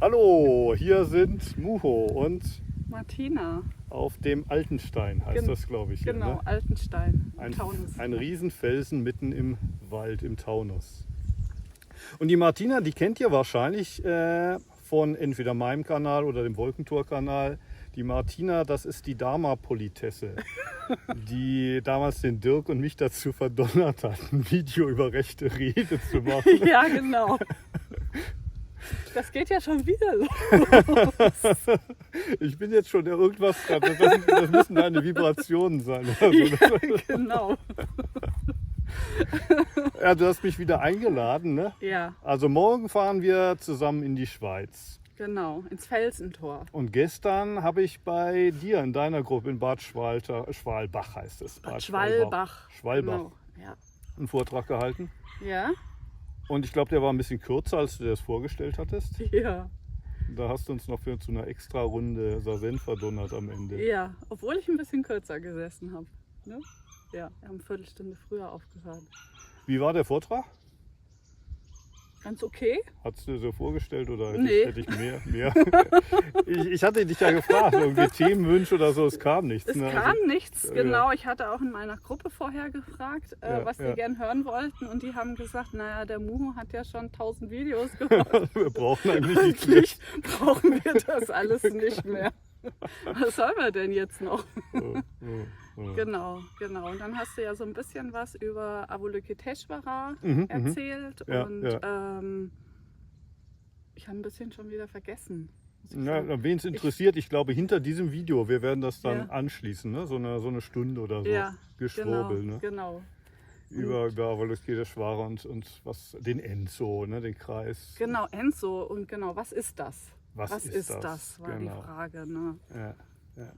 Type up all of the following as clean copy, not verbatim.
Hallo, hier sind Muho und Martina. auf dem Altenstein heißt das, glaube ich. Genau, Hier, ne? Altenstein im Ein Taunus. Riesenfelsen mitten im Wald, im Taunus. Und die Martina, die kennt ihr wahrscheinlich von entweder meinem Kanal oder dem Wolkentor-Kanal. Die Martina, das ist die Dharma-Politesse, die damals den Dirk und mich dazu verdonnert hat, ein Video über rechte Rede zu machen. Ja, genau. Das geht ja schon wieder los. Ich bin jetzt schon irgendwas, das müssen deine Vibrationen sein. Ja, genau. Ja, du hast mich wieder eingeladen, ne? Ja, Also morgen fahren wir zusammen in die Schweiz. genau. Ins Felsentor. Und gestern habe ich bei dir in deiner Gruppe in Bad Schwalbach heißt es. Bad Schwalbach. Schwalbach. Genau. Ja. Einen Vortrag gehalten. Ja? Und ich glaube, der war ein bisschen kürzer, als du dir das vorgestellt hattest. Ja. Da hast du uns noch zu einer extra Runde Sazen verdonnert am Ende. Ja, obwohl ich ein bisschen kürzer gesessen habe. Ne? Ja, wir haben eine Viertelstunde früher aufgehört. Wie war der Vortrag? Ganz okay. Hattest du dir so vorgestellt oder hätte Nee. ich mehr? Ich hatte dich ja gefragt, irgendwie Themenwünsche oder so, es kam nichts. Es ne? kam Also, nichts, genau. Ich hatte auch in meiner Gruppe vorher gefragt, Ja, was die ja. gern hören wollten. Und die haben gesagt, naja, der Muho hat ja schon 1000 Videos gemacht. wir brauchen eigentlich nichts mehr. Eigentlich brauchen wir das alles nicht mehr. Was sollen wir denn jetzt noch? Genau. Und dann hast du ja so ein bisschen was über Avalokiteshvara erzählt. Ja, und ja. ich habe ein bisschen schon wieder vergessen. muss ich Na, sagen. wen es interessiert, ich glaube hinter diesem Video, wir werden das dann Ja. anschließen, ne? so eine Stunde oder so. Ja, Geschwurbel, ne? genau. Über Avalokiteshvara und was, den Enso, ne? Den Kreis. Genau, Enso. Und genau, was ist das? Was ist das? war Genau. die Frage. Ne? Ja.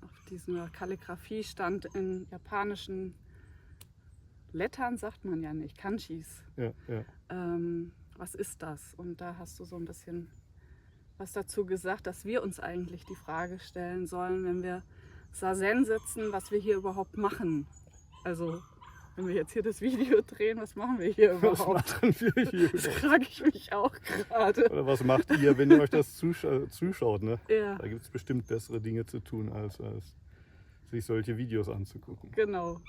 Auf dieser Kalligraphie stand in japanischen Lettern, sagt man ja nicht, Kanjis. Ja. Was ist das? Und da hast du so ein bisschen was dazu gesagt, dass wir uns eigentlich die Frage stellen sollen, wenn wir Sazen sitzen, was wir hier überhaupt machen. Also, wenn wir jetzt hier das Video drehen, was machen wir hier Was überhaupt? machen wir hier Das überhaupt? frage ich mich auch gerade. Oder was macht ihr, wenn ihr euch das zuschaut? Ne? Ja, Da gibt es bestimmt bessere Dinge zu tun, als sich solche Videos anzugucken. genau.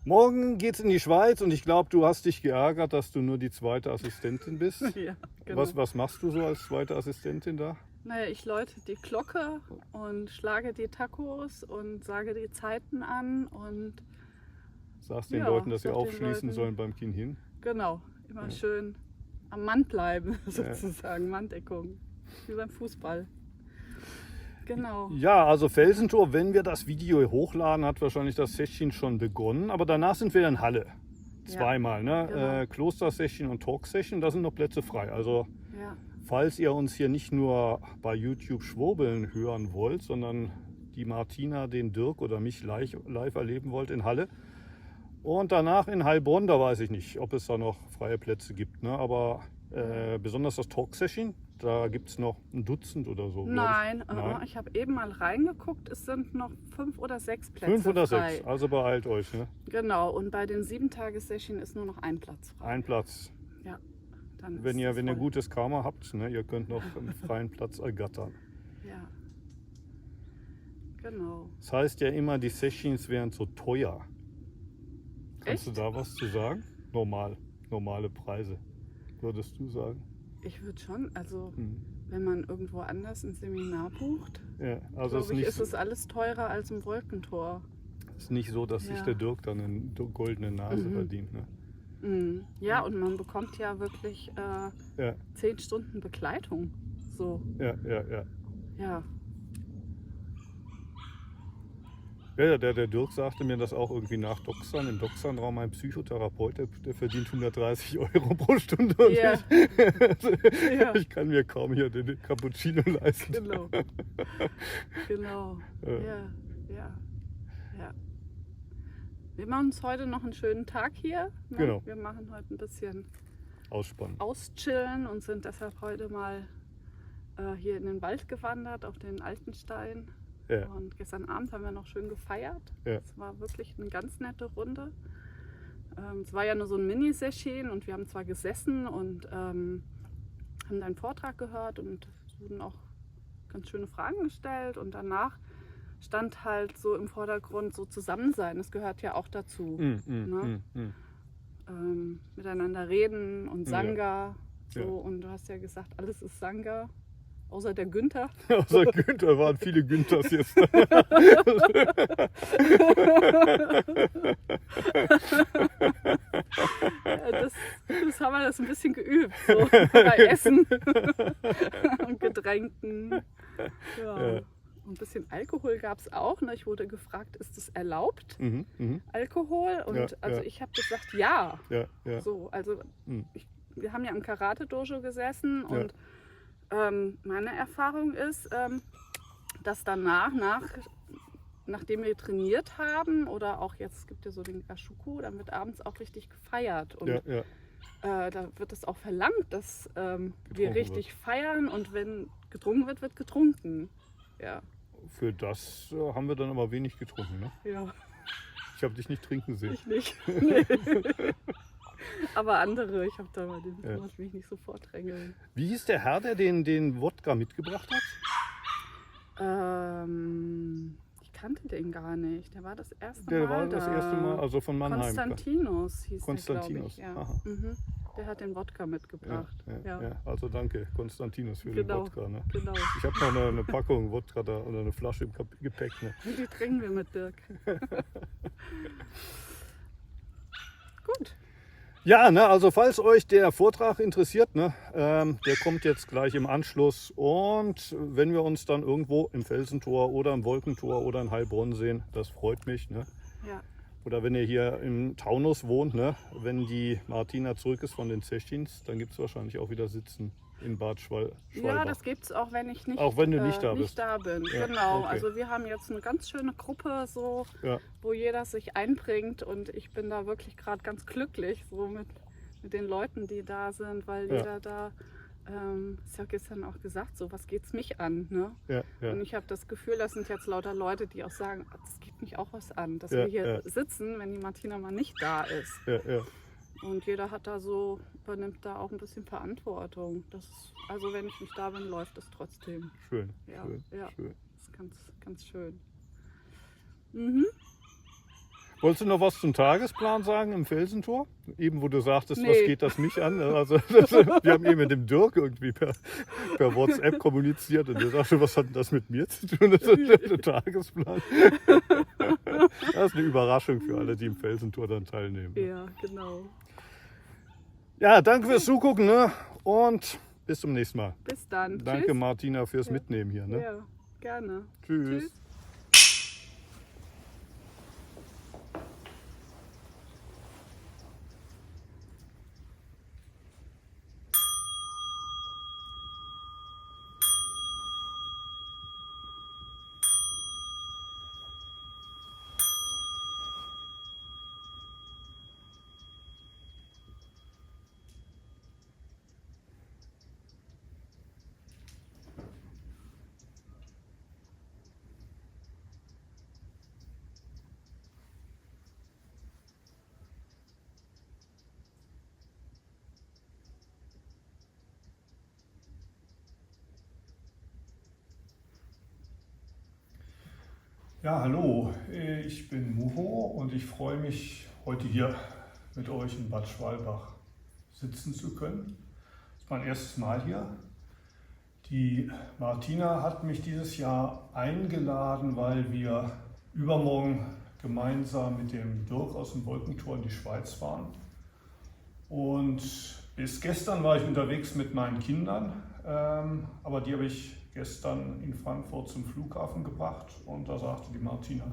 Morgen geht's in die Schweiz und ich glaube, du hast dich geärgert, dass du nur die zweite Assistentin bist. Ja, genau. Was machst du so als zweite Assistentin da? Naja, ich läute die Glocke und schlage die Tacos und sage die Zeiten an und Sagst den Ja, Leuten, dass sie sag den aufschließen Leuten. sollen beim Kinhin? genau, immer Ja. schön am Mann bleiben, sozusagen, Manndeckung, wie beim Fußball. Genau. Ja, also Felsentor, wenn wir das Video hochladen, hat wahrscheinlich das Session schon begonnen. Aber danach sind wir in Halle. Zweimal, ne? genau. Kloster-Session und Talk-Session, da sind noch Plätze frei. Also Ja, falls ihr uns hier nicht nur bei YouTube schwurbeln hören wollt, sondern die Martina, den Dirk oder mich live erleben wollt in Halle. Und danach in Heilbronn, da weiß ich nicht, ob es da noch freie Plätze gibt. Ne? Aber besonders das Talk-Session, da gibt es noch ein Dutzend oder so. glaub ich. nein, Nein? ich habe eben mal reingeguckt, es sind noch 5 oder 6 Plätze 5 oder frei. 6, also beeilt euch. Ne? Genau, und bei den 7-Tages-Session ist nur noch ein Platz frei. Ein Platz. Ja, dann Wenn ist ihr es voll. gutes Karma habt, ne? Ihr könnt noch einen freien Platz ergattern. Ja, genau. Das heißt ja immer, die Sessions wären so teuer. Kannst Echt? du da was zu sagen? Normale Preise, würdest du sagen? Ich würde schon, also Hm. wenn man irgendwo anders ein Seminar bucht, Ja, also es glaube ich, ist ist es alles teurer als im Wolkentor. nicht so, dass sich Ja. der Dirk dann eine goldene Nase verdient. Ne? Ja, und man bekommt ja wirklich Ja, 10 Stunden Begleitung. So, ja. ja. Ja, der Dirk sagte mir das auch irgendwie nach Doxan. Im Doxan-Raum ein Psychotherapeut, der verdient 130 € pro Stunde. Und Ja. Ja. ich kann mir kaum hier den Cappuccino leisten. Genau. Genau. Ja. Ja. Wir machen uns heute noch einen schönen Tag hier. Ne? Genau. Wir machen heute ein bisschen Ausspannen. auschillen und sind deshalb heute mal hier in den Wald gewandert, auf den Altenstein. Ja. Und gestern Abend haben wir noch schön gefeiert. Ja. Es war wirklich eine ganz nette Runde. Es war ja nur so ein Mini-Session und wir haben zwar gesessen und haben haben deinen Vortrag gehört und es wurden auch ganz schöne Fragen gestellt und danach stand halt so im Vordergrund so Zusammensein. Das gehört ja auch dazu. Ne? Miteinander reden und Sangha. So. Ja. Und du hast ja gesagt, alles ist Sangha, außer der Günther. Außer Günther waren viele Günthers jetzt. Das haben wir das ein bisschen geübt, so bei Essen und Getränken. Ja. Ein bisschen Alkohol gab es auch. Ne? Ich wurde gefragt, ist das erlaubt, Alkohol? Und ich habe gesagt, ja. So, also wir haben ja im Karate-Dojo gesessen und meine Erfahrung ist, dass danach, nachdem wir trainiert haben oder auch jetzt, es gibt ja so den Gashuku, dann wird abends auch richtig gefeiert. Und da wird es auch verlangt, dass wir richtig feiern und wenn getrunken wird, wird getrunken. Ja. Für das haben wir dann aber wenig getrunken, ne? Ja. Ich habe dich nicht trinken sehen. Ich nicht. Nee. Aber andere, ich habe da mal den muss mich nicht so vordrängeln. Wie hieß der Herr, der den Wodka mitgebracht hat? Ich kannte den gar nicht. Der war das erste Der Mal war das erste Mal, also von Mannheim. Konstantinos hieß Konstantinos, der, glaube ich. Ja. Der hat den Wodka mitgebracht. Ja. Also danke, Konstantinos, für den Wodka. Ne? Genau. Ich habe noch eine Packung Wodka da oder eine Flasche im Gepäck. Ne? Die trinken wir mit Dirk. Gut. Ja, ne, also falls euch der Vortrag interessiert, ne, der kommt jetzt gleich im Anschluss. Und wenn wir uns dann irgendwo im Felsentor oder im Wolkentor oder in Heilbronn sehen, das freut mich. Ne? Ja. Oder wenn ihr hier im Taunus wohnt, ne, wenn die Martina zurück ist von den Zechins, dann gibt es wahrscheinlich auch wieder Sitzen in Bad Schwalbach. Ja, das gibt es auch, wenn ich nicht, auch wenn du nicht da bin. Ja, genau, okay. also wir haben jetzt eine ganz schöne Gruppe, so, wo jeder sich einbringt und ich bin da wirklich gerade ganz glücklich so mit den Leuten, die da sind, weil jeder da, ich habe gestern auch gesagt, so was geht's mich an, ne? Und ich habe das Gefühl, das sind jetzt lauter Leute, die auch sagen, das geht mich auch was an, dass wir hier sitzen, wenn die Martina mal nicht da ist. Und jeder hat da so, übernimmt da auch ein bisschen Verantwortung. Also wenn ich nicht da bin, läuft es trotzdem. Schön. Schön. Das ist ganz, ganz schön. Wolltest du noch was zum Tagesplan sagen im Felsentor? Eben wo du sagtest, was geht das mich an? Also, wir haben eben mit dem Dirk irgendwie per WhatsApp kommuniziert und der sagte, was hat denn das mit mir zu tun? Das ist der Tagesplan. Das ist eine Überraschung für alle, die im Felsentor dann teilnehmen. Ja, genau. Ja, danke fürs Zugucken, ne? Und bis zum nächsten Mal. Bis dann. Danke Tschüss. Martina fürs Mitnehmen hier. Ne? Ja, gerne. Tschüss. Ja, hallo, ich bin Muho und ich freue mich, heute hier mit euch in Bad Schwalbach sitzen zu können. Das ist mein erstes Mal hier. Die Martina hat mich dieses Jahr eingeladen, weil wir übermorgen gemeinsam mit dem Dirk aus dem Wolkentor in die Schweiz fahren. Und bis gestern war ich unterwegs mit meinen Kindern, aber die habe ich gestern in Frankfurt zum Flughafen gebracht und da sagte die Martina,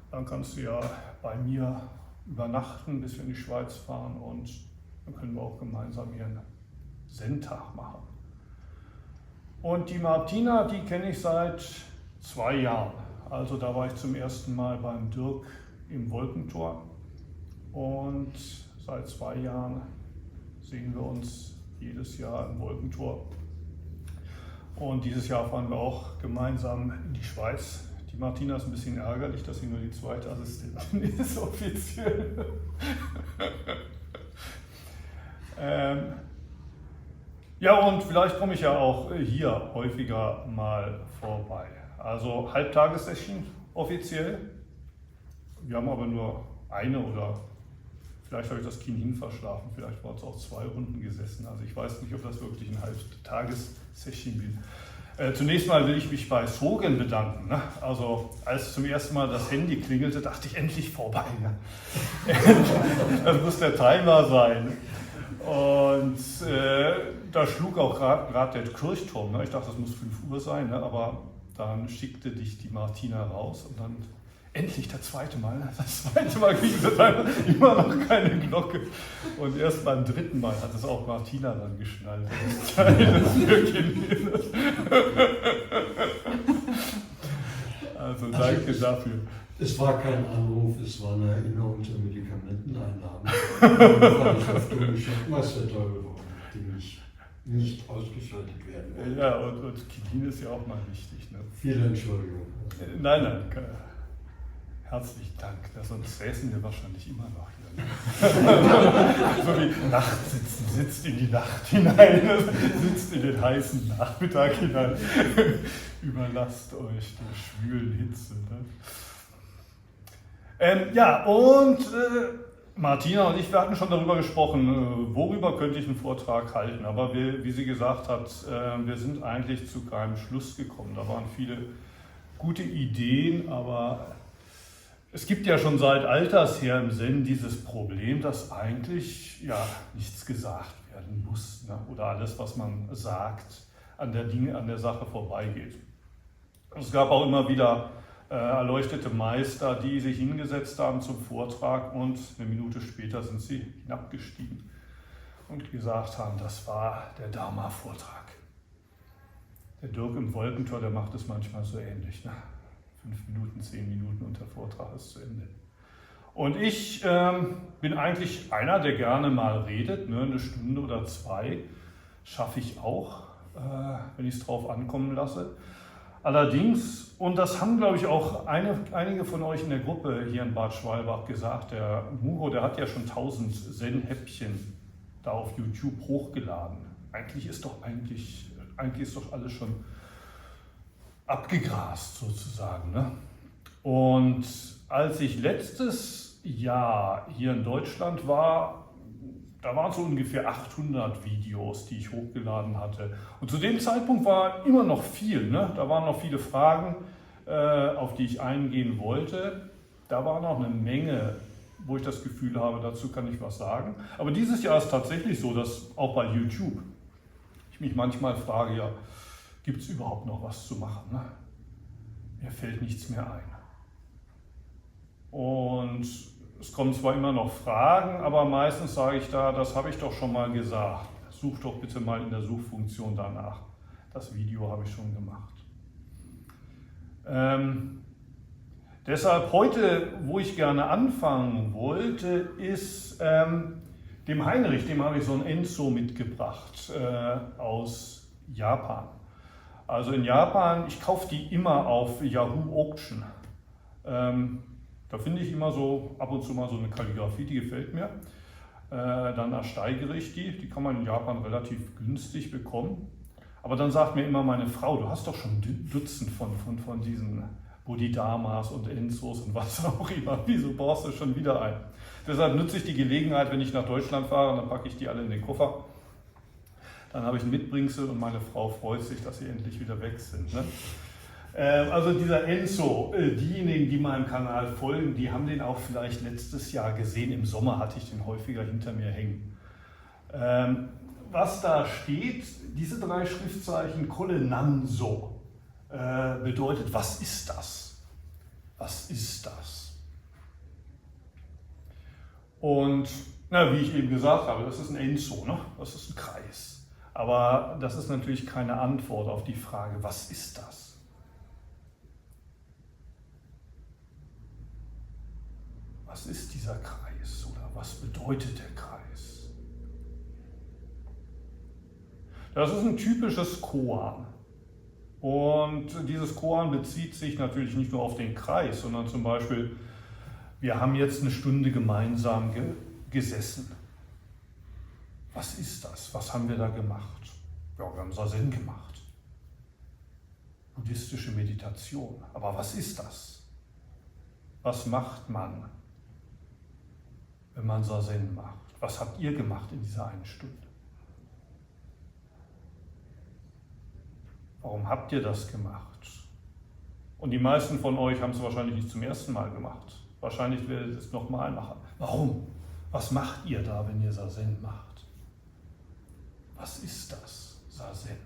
dann kannst du ja bei mir übernachten, bis wir in die Schweiz fahren und dann können wir auch gemeinsam hier einen Zen-Tag machen. Und die Martina, die kenne ich seit 2 Jahren. Also da war ich zum ersten Mal beim Dirk im Wolkentor und seit 2 Jahren sehen wir uns jedes Jahr im Wolkentor. Und dieses Jahr fahren wir auch gemeinsam in die Schweiz. Die Martina ist ein bisschen ärgerlich, dass sie nur die zweite Assistentin ist, offiziell. Ja, und vielleicht komme ich ja auch hier häufiger mal vorbei. Also Halbtagessession offiziell. Wir haben aber nur eine oder vielleicht habe ich das Kind verschlafen, vielleicht waren es auch 2 Runden gesessen. Also ich weiß nicht, ob das wirklich eine Halbtagessession bin. Zunächst mal will ich mich bei Sogen bedanken. Ne? Also als zum ersten Mal das Handy klingelte, dachte ich endlich vorbei. Ne? Das muss der Timer sein. Und da schlug auch gerade der Kirchturm. Ne? Ich dachte, das muss 5 Uhr sein, ne? Aber dann schickte dich die Martina raus und dann endlich das zweite Mal. Das zweite Mal ging es dann immer noch keine Glocke. Und erst beim 3. Mal hat es auch Martina dann geschnallt. Also danke dafür. Es war kein Anruf, es war eine Erinnerung zur Medikamenteneinnahme. Weil ich auf dumme Schockmasse teuer geworden, die nicht ausgeschaltet werden. Ja, und Kinin ist ja auch mal wichtig. Ne? Vielen Entschuldigung. Nein. Herzlichen Dank. Sonst säßen wir wahrscheinlich immer noch hier. So wie Nachtsitzen, sitzt in die Nacht hinein, sitzt in den heißen Nachmittag hinein. Überlasst euch der schwülen Hitze. Ne? Ja, und Martina und ich, wir hatten schon darüber gesprochen, worüber könnte ich einen Vortrag halten. Aber wie sie gesagt hat, wir sind eigentlich zu keinem Schluss gekommen. Da waren viele gute Ideen, aber es gibt ja schon seit alters her im Zen dieses Problem, dass eigentlich nichts gesagt werden muss, ne? Oder alles, was man sagt, an der Sache vorbeigeht. Es gab auch immer wieder erleuchtete Meister, die sich hingesetzt haben zum Vortrag und eine Minute später sind sie hinabgestiegen und gesagt haben, das war der Dharma-Vortrag. Der Dirk im Wolkentor, der macht es manchmal so ähnlich. Ne? 5 Minuten, 10 Minuten und der Vortrag ist zu Ende. Und ich bin eigentlich einer, der gerne mal redet, ne? 1 Stunde oder 2 schaffe ich auch, wenn ich es drauf ankommen lasse. Allerdings, und das haben glaube ich auch einige von euch in der Gruppe hier in Bad Schwalbach gesagt, der Muro, der hat ja schon 1000 Zen-Häppchen da auf YouTube hochgeladen. Eigentlich ist doch alles schon abgegrast sozusagen. Ne? Und als ich letztes Jahr hier in Deutschland war, da waren so ungefähr 800 Videos, die ich hochgeladen hatte. Und zu dem Zeitpunkt war immer noch viel. Ne? Da waren noch viele Fragen, auf die ich eingehen wollte. Da war noch eine Menge, wo ich das Gefühl habe, dazu kann ich was sagen. Aber dieses Jahr ist tatsächlich so, dass auch bei YouTube ich mich manchmal frage, ja, gibt es überhaupt noch was zu machen? Ne? Mir fällt nichts mehr ein. Und es kommen zwar immer noch Fragen, aber meistens sage ich da, das habe ich doch schon mal gesagt. Such doch bitte mal in der Suchfunktion danach. Das Video habe ich schon gemacht. Deshalb heute, wo ich gerne anfangen wollte, ist dem Heinrich, dem habe ich so ein Enso mitgebracht aus Japan. Also in Japan, ich kaufe die immer auf Yahoo Auction. Da finde ich immer so ab und zu mal so eine Kalligrafie, die gefällt mir. Dann ersteigere ich die. Die kann man in Japan relativ günstig bekommen. Aber dann sagt mir immer meine Frau, du hast doch schon Dutzend von diesen Bodhidharmas und Enzos und was auch immer. Wieso brauchst du schon wieder einen? Deshalb nutze ich die Gelegenheit, wenn ich nach Deutschland fahre, und dann packe ich die alle in den Koffer. Dann habe ich ein Mitbringsel und meine Frau freut sich, dass sie endlich wieder weg sind. Ne? Also dieser Enzo, diejenigen, die meinem Kanal folgen, die haben den auch vielleicht letztes Jahr gesehen. Im Sommer hatte ich den häufiger hinter mir hängen. Was da steht, diese 3 Schriftzeichen, Kolle Nanso, bedeutet, was ist das? Was ist das? Und wie ich eben gesagt habe, das ist ein Enzo, ne? Das ist ein Kreis. Aber das ist natürlich keine Antwort auf die Frage, was ist das? Was ist dieser Kreis oder was bedeutet der Kreis? Das ist ein typisches Koan. Und dieses Koan bezieht sich natürlich nicht nur auf den Kreis, sondern zum Beispiel, wir haben jetzt 1 Stunde gemeinsam gesessen. Was ist das? Was haben wir da gemacht? Ja, wir haben Zazen gemacht. Buddhistische Meditation. Aber was ist das? Was macht man, wenn man Zazen macht? Was habt ihr gemacht in dieser einen Stunde? Warum habt ihr das gemacht? Und die meisten von euch haben es wahrscheinlich nicht zum ersten Mal gemacht. Wahrscheinlich werdet ihr es nochmal machen. Warum? Was macht ihr da, wenn ihr Zazen macht? Was ist das, Zazen?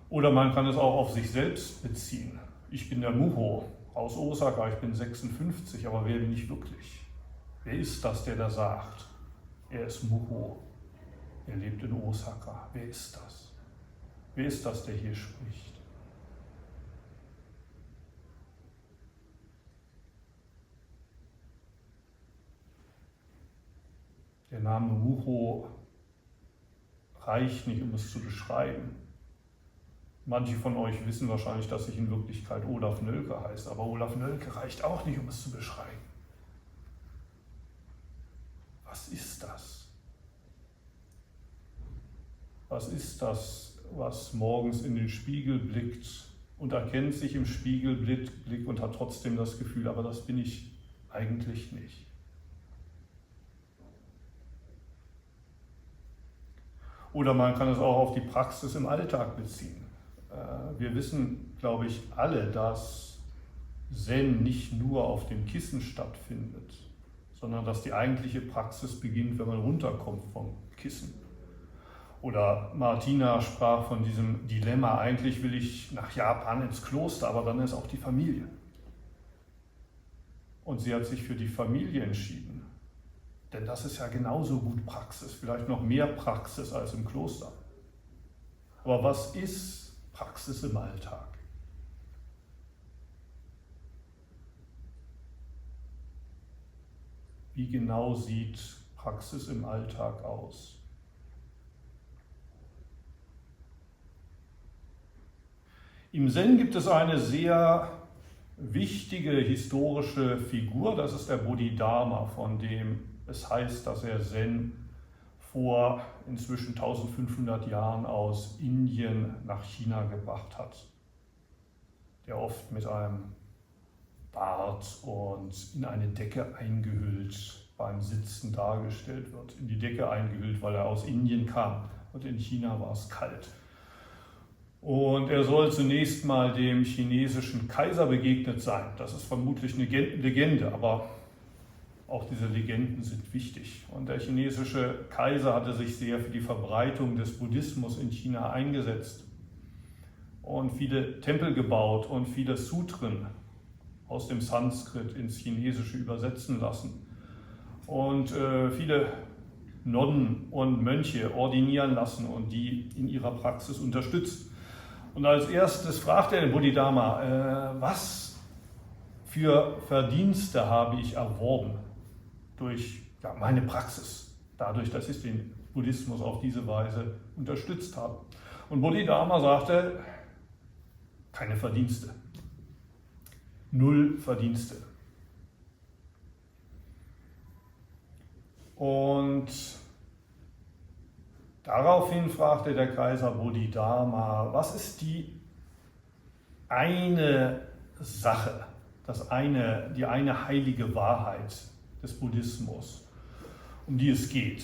Oder man kann es auch auf sich selbst beziehen. Ich bin der Muho aus Osaka, ich bin 56, aber wer bin ich wirklich? Wer ist das, der da sagt, er ist Muho, er lebt in Osaka? Wer ist das? Wer ist das, der hier spricht? Der Name Muho reicht nicht, um es zu beschreiben. Manche von euch wissen wahrscheinlich, dass ich in Wirklichkeit Olaf Nölke heiße, aber Olaf Nölke reicht auch nicht, um es zu beschreiben. Was ist das? Was ist das, was morgens in den Spiegel blickt und erkennt sich im Spiegelblick und hat trotzdem das Gefühl, aber das bin ich eigentlich nicht. Oder man kann es auch auf die Praxis im Alltag beziehen. Wir wissen, glaube ich, alle, dass Zen nicht nur auf dem Kissen stattfindet, sondern dass die eigentliche Praxis beginnt, wenn man runterkommt vom Kissen. Oder Martina sprach von diesem Dilemma, eigentlich will ich nach Japan ins Kloster, aber dann ist auch die Familie. Und sie hat sich für die Familie entschieden. Denn das ist ja genauso gut Praxis, vielleicht noch mehr Praxis als im Kloster. Aber was ist Praxis im Alltag? Wie genau sieht Praxis im Alltag aus? Im Zen gibt es eine sehr wichtige historische Figur, das ist der Bodhidharma, von dem es heißt, dass er Zen vor inzwischen 1500 Jahren aus Indien nach China gebracht hat, der oft mit einem Bart und in eine Decke eingehüllt beim Sitzen dargestellt wird. In die Decke eingehüllt, weil er aus Indien kam und in China war es kalt. Und er soll zunächst mal dem chinesischen Kaiser begegnet sein. Das ist vermutlich eine Legende, aber auch diese Legenden sind wichtig. Und der chinesische Kaiser hatte sich sehr für die Verbreitung des Buddhismus in China eingesetzt und viele Tempel gebaut und viele Sutren aus dem Sanskrit ins Chinesische übersetzen lassen. Und viele Nonnen und Mönche ordinieren lassen und die in ihrer Praxis unterstützt. Und als erstes fragt er den Bodhidharma, was für Verdienste habe ich erworben durch meine Praxis, dadurch, dass ich den Buddhismus auf diese Weise unterstützt habe. Und Bodhidharma sagte, keine Verdienste, 0 Verdienste. Und daraufhin fragte der Kaiser Bodhidharma, was ist die eine Sache, die eine heilige Wahrheit des Buddhismus, um die es geht?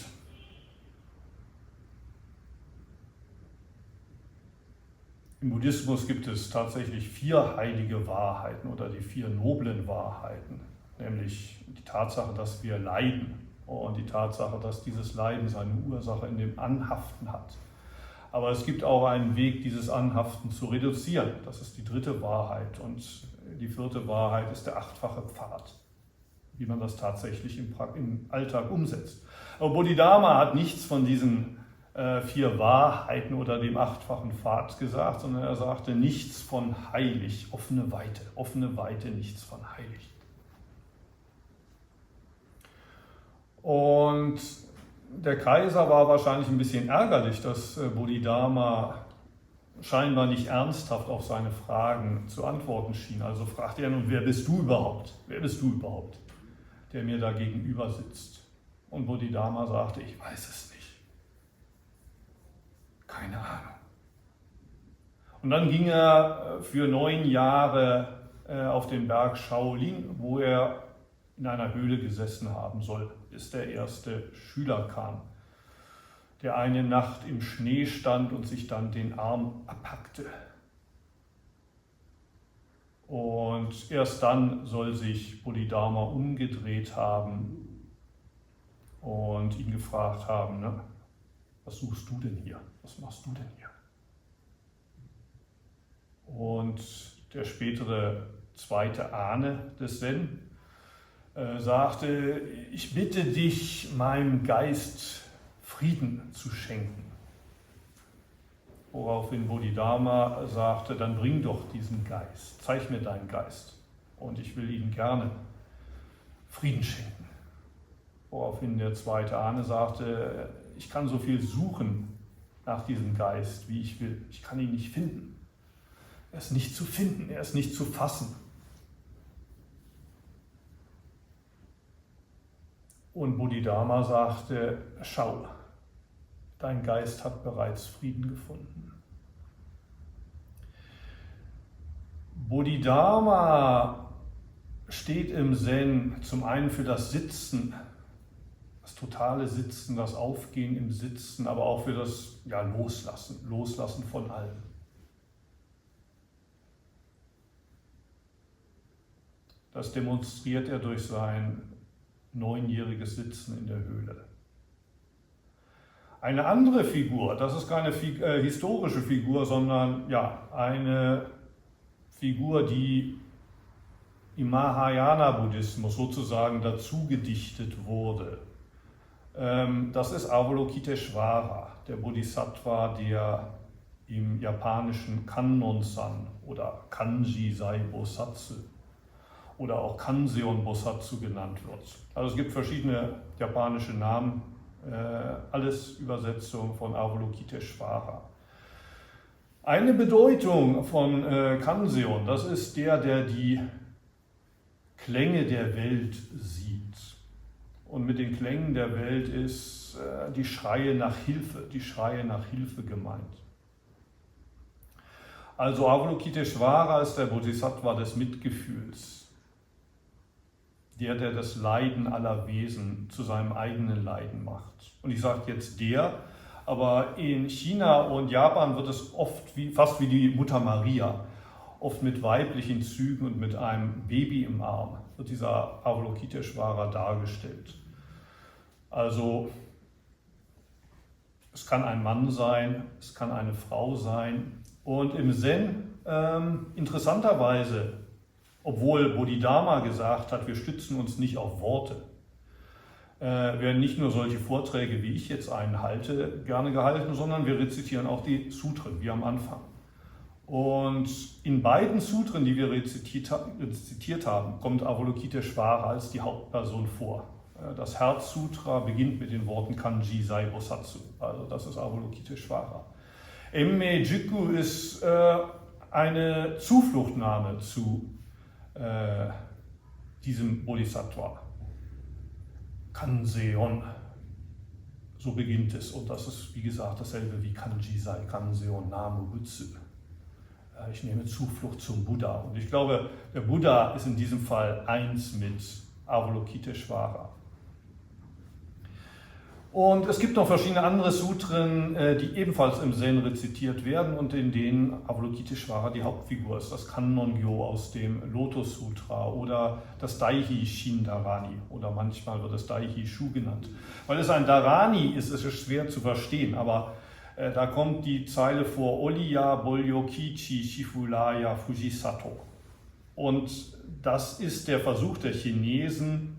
Im Buddhismus gibt es tatsächlich 4 heilige Wahrheiten oder die 4 noblen Wahrheiten, nämlich die Tatsache, dass wir leiden und die Tatsache, dass dieses Leiden seine Ursache in dem Anhaften hat. Aber es gibt auch einen Weg, dieses Anhaften zu reduzieren. Das ist die 3. Wahrheit. Und die 4. Wahrheit ist der 8-fache Pfad, wie man das tatsächlich im Alltag umsetzt. Aber Bodhidharma hat nichts von diesen 4 Wahrheiten oder dem 8-fachen Pfad gesagt, sondern er sagte nichts von heilig, offene Weite, nichts von heilig. Und der Kaiser war wahrscheinlich ein bisschen ärgerlich, dass Bodhidharma scheinbar nicht ernsthaft auf seine Fragen zu antworten schien. Also fragte er nun, wer bist du überhaupt? Wer bist du überhaupt, der mir da gegenüber sitzt? Und Bodhidharma sagte, ich weiß es nicht. Keine Ahnung. Und dann ging er für 9 Jahre auf den Berg Shaolin, wo er in einer Höhle gesessen haben soll, bis der erste Schüler kam, der eine Nacht im Schnee stand und sich dann den Arm abhackte. Und erst dann soll sich Bodhidharma umgedreht haben und ihn gefragt haben, ne, was suchst du denn hier? Was machst du denn hier? Und der spätere zweite Ahne des Zen sagte, ich bitte dich, meinem Geist Frieden zu schenken. Woraufhin Bodhidharma sagte, dann bring doch diesen Geist, zeig mir deinen Geist und ich will ihm gerne Frieden schenken. Woraufhin der zweite Ahne sagte, ich kann so viel suchen nach diesem Geist, wie ich will. Ich kann ihn nicht finden. Er ist nicht zu finden, er ist nicht zu fassen. Und Bodhidharma sagte, schau, dein Geist hat bereits Frieden gefunden. Bodhidharma steht im Zen zum einen für das Sitzen, das totale Sitzen, das Aufgehen im Sitzen, aber auch für das Loslassen, Loslassen von allem. Das demonstriert er durch sein 9-jähriges Sitzen in der Höhle. Eine andere Figur, das ist keine historische Figur, sondern eine Figur, die im Mahayana-Buddhismus sozusagen dazu gedichtet wurde. Das ist Avalokiteshvara, der Bodhisattva, der im japanischen Kannon-san oder Kanji-sai Bosatsu oder auch Kanzeon Bosatsu genannt wird. Also es gibt verschiedene japanische Namen, alles Übersetzung von Avalokiteshvara. Eine Bedeutung von Kanzeon, das ist der die Klänge der Welt sieht. Und mit den Klängen der Welt ist die Schreie nach Hilfe gemeint. Also Avalokiteshvara ist der Bodhisattva des Mitgefühls. Der das Leiden aller Wesen zu seinem eigenen Leiden macht. Und ich sage jetzt aber in China und Japan wird es oft fast wie die Mutter Maria, oft mit weiblichen Zügen und mit einem Baby im Arm, wird dieser Avalokiteshvara dargestellt. Also es kann ein Mann sein, es kann eine Frau sein. Und im Zen, interessanterweise, obwohl Bodhidharma gesagt hat, wir stützen uns nicht auf Worte, werden nicht nur solche Vorträge, wie ich jetzt einen halte, gerne gehalten, sondern wir rezitieren auch die Sutren, wie am Anfang. Und in beiden Sutren, die wir rezitiert haben, kommt Avalokiteshvara als die Hauptperson vor. Das Herzsutra beginnt mit den Worten Kanji Sai Bosatsu, also das ist Avalokiteshvara. Emme Jikku ist eine Zufluchtnahme zu diesem Bodhisattva. Kanzeon, so beginnt es. Und das ist, wie gesagt, dasselbe wie Kanji Sai, Kanzeon, Namu Butsu. Ich nehme Zuflucht zum Buddha. Und ich glaube, der Buddha ist in diesem Fall eins mit Avalokiteshvara. Und es gibt noch verschiedene andere Sutren, die ebenfalls im Zen rezitiert werden und in denen Avalokiteshvara die Hauptfigur ist. Das Kannon-gyo aus dem Lotus Sutra oder das Daihi Shindarani oder manchmal wird es Daihi Shu genannt. Weil es ein Dharani ist, ist es schwer zu verstehen, aber da kommt die Zeile vor, Oliya Bolyokichi Shifulaya Fujisato. Und das ist der Versuch der Chinesen,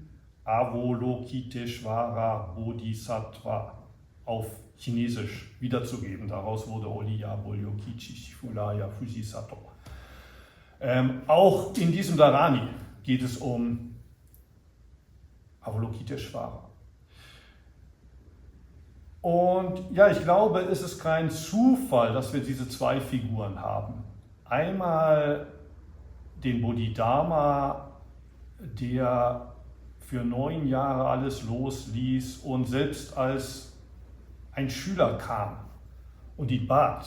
Avalokiteshvara Bodhisattva auf Chinesisch wiederzugeben. Daraus wurde Oliya Bolyokichi Shifulaya Fujisato. Auch in diesem Dharani geht es um Avalokiteshvara. Und ich glaube, es ist kein Zufall, dass wir diese zwei Figuren haben. Einmal den Bodhidharma, der für 9 Jahre alles losließ und selbst als ein Schüler kam und ihn bat,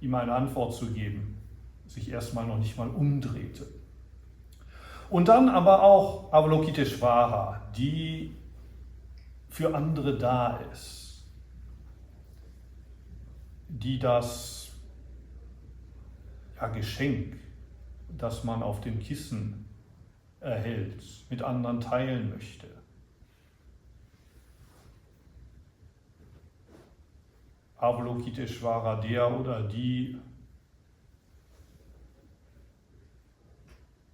ihm eine Antwort zu geben, sich erstmal noch nicht mal umdrehte. Und dann aber auch Avalokiteshvara, die für andere da ist, die das Geschenk, das man auf dem Kissen erhält, mit anderen teilen möchte. Avalokiteshvara, der oder die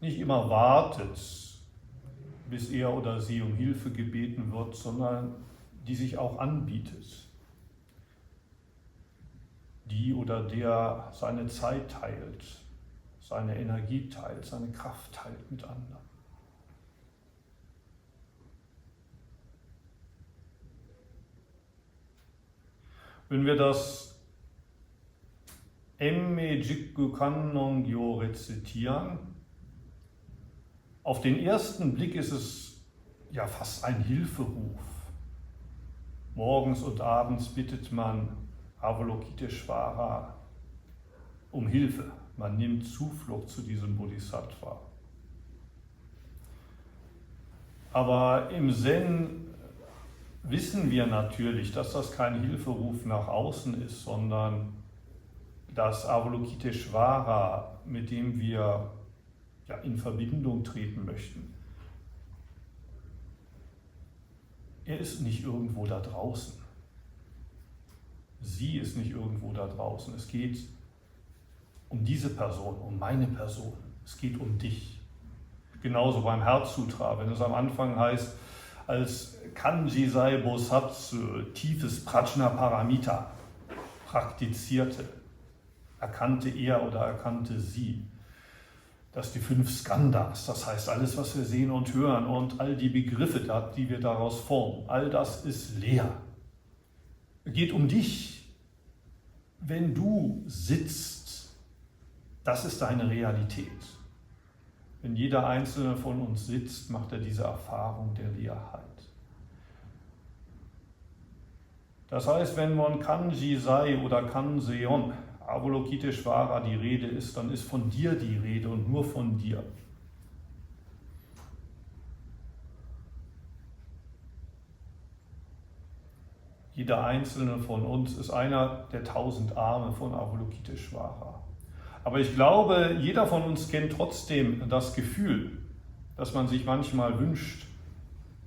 nicht immer wartet, bis er oder sie um Hilfe gebeten wird, sondern die sich auch anbietet. Die oder der seine Zeit teilt, seine Energie teilt, seine Kraft teilt mit anderen. Wenn wir das Emme Jiggu Kannongyo rezitieren, auf den ersten Blick ist es ja fast ein Hilferuf. Morgens und abends bittet man Avalokiteshvara um Hilfe. Man nimmt Zuflucht zu diesem Bodhisattva. Aber im Zen wissen wir natürlich, dass das kein Hilferuf nach außen ist, sondern dass Avalokiteshvara, mit dem wir in Verbindung treten möchten, er ist nicht irgendwo da draußen. Sie ist nicht irgendwo da draußen. Es geht um diese Person, um meine Person. Es geht um dich. Genauso beim Herzsutra, wenn es am Anfang heißt, als Kanji Sai Bosatsu tiefes Prajnaparamita praktizierte, erkannte er oder erkannte sie, dass die 5 Skandhas, das heißt alles, was wir sehen und hören und all die Begriffe, die wir daraus formen, all das ist leer. Es geht um dich. Wenn du sitzt, das ist deine Realität. Wenn jeder Einzelne von uns sitzt, macht er diese Erfahrung der Leerheit. Das heißt, wenn von Kanji Sai oder Kanseon, Avalokiteshvara die Rede ist, dann ist von dir die Rede und nur von dir. Jeder einzelne von uns ist einer der 1000 Arme von Avalokiteshvara. Aber ich glaube, jeder von uns kennt trotzdem das Gefühl, dass man sich manchmal wünscht,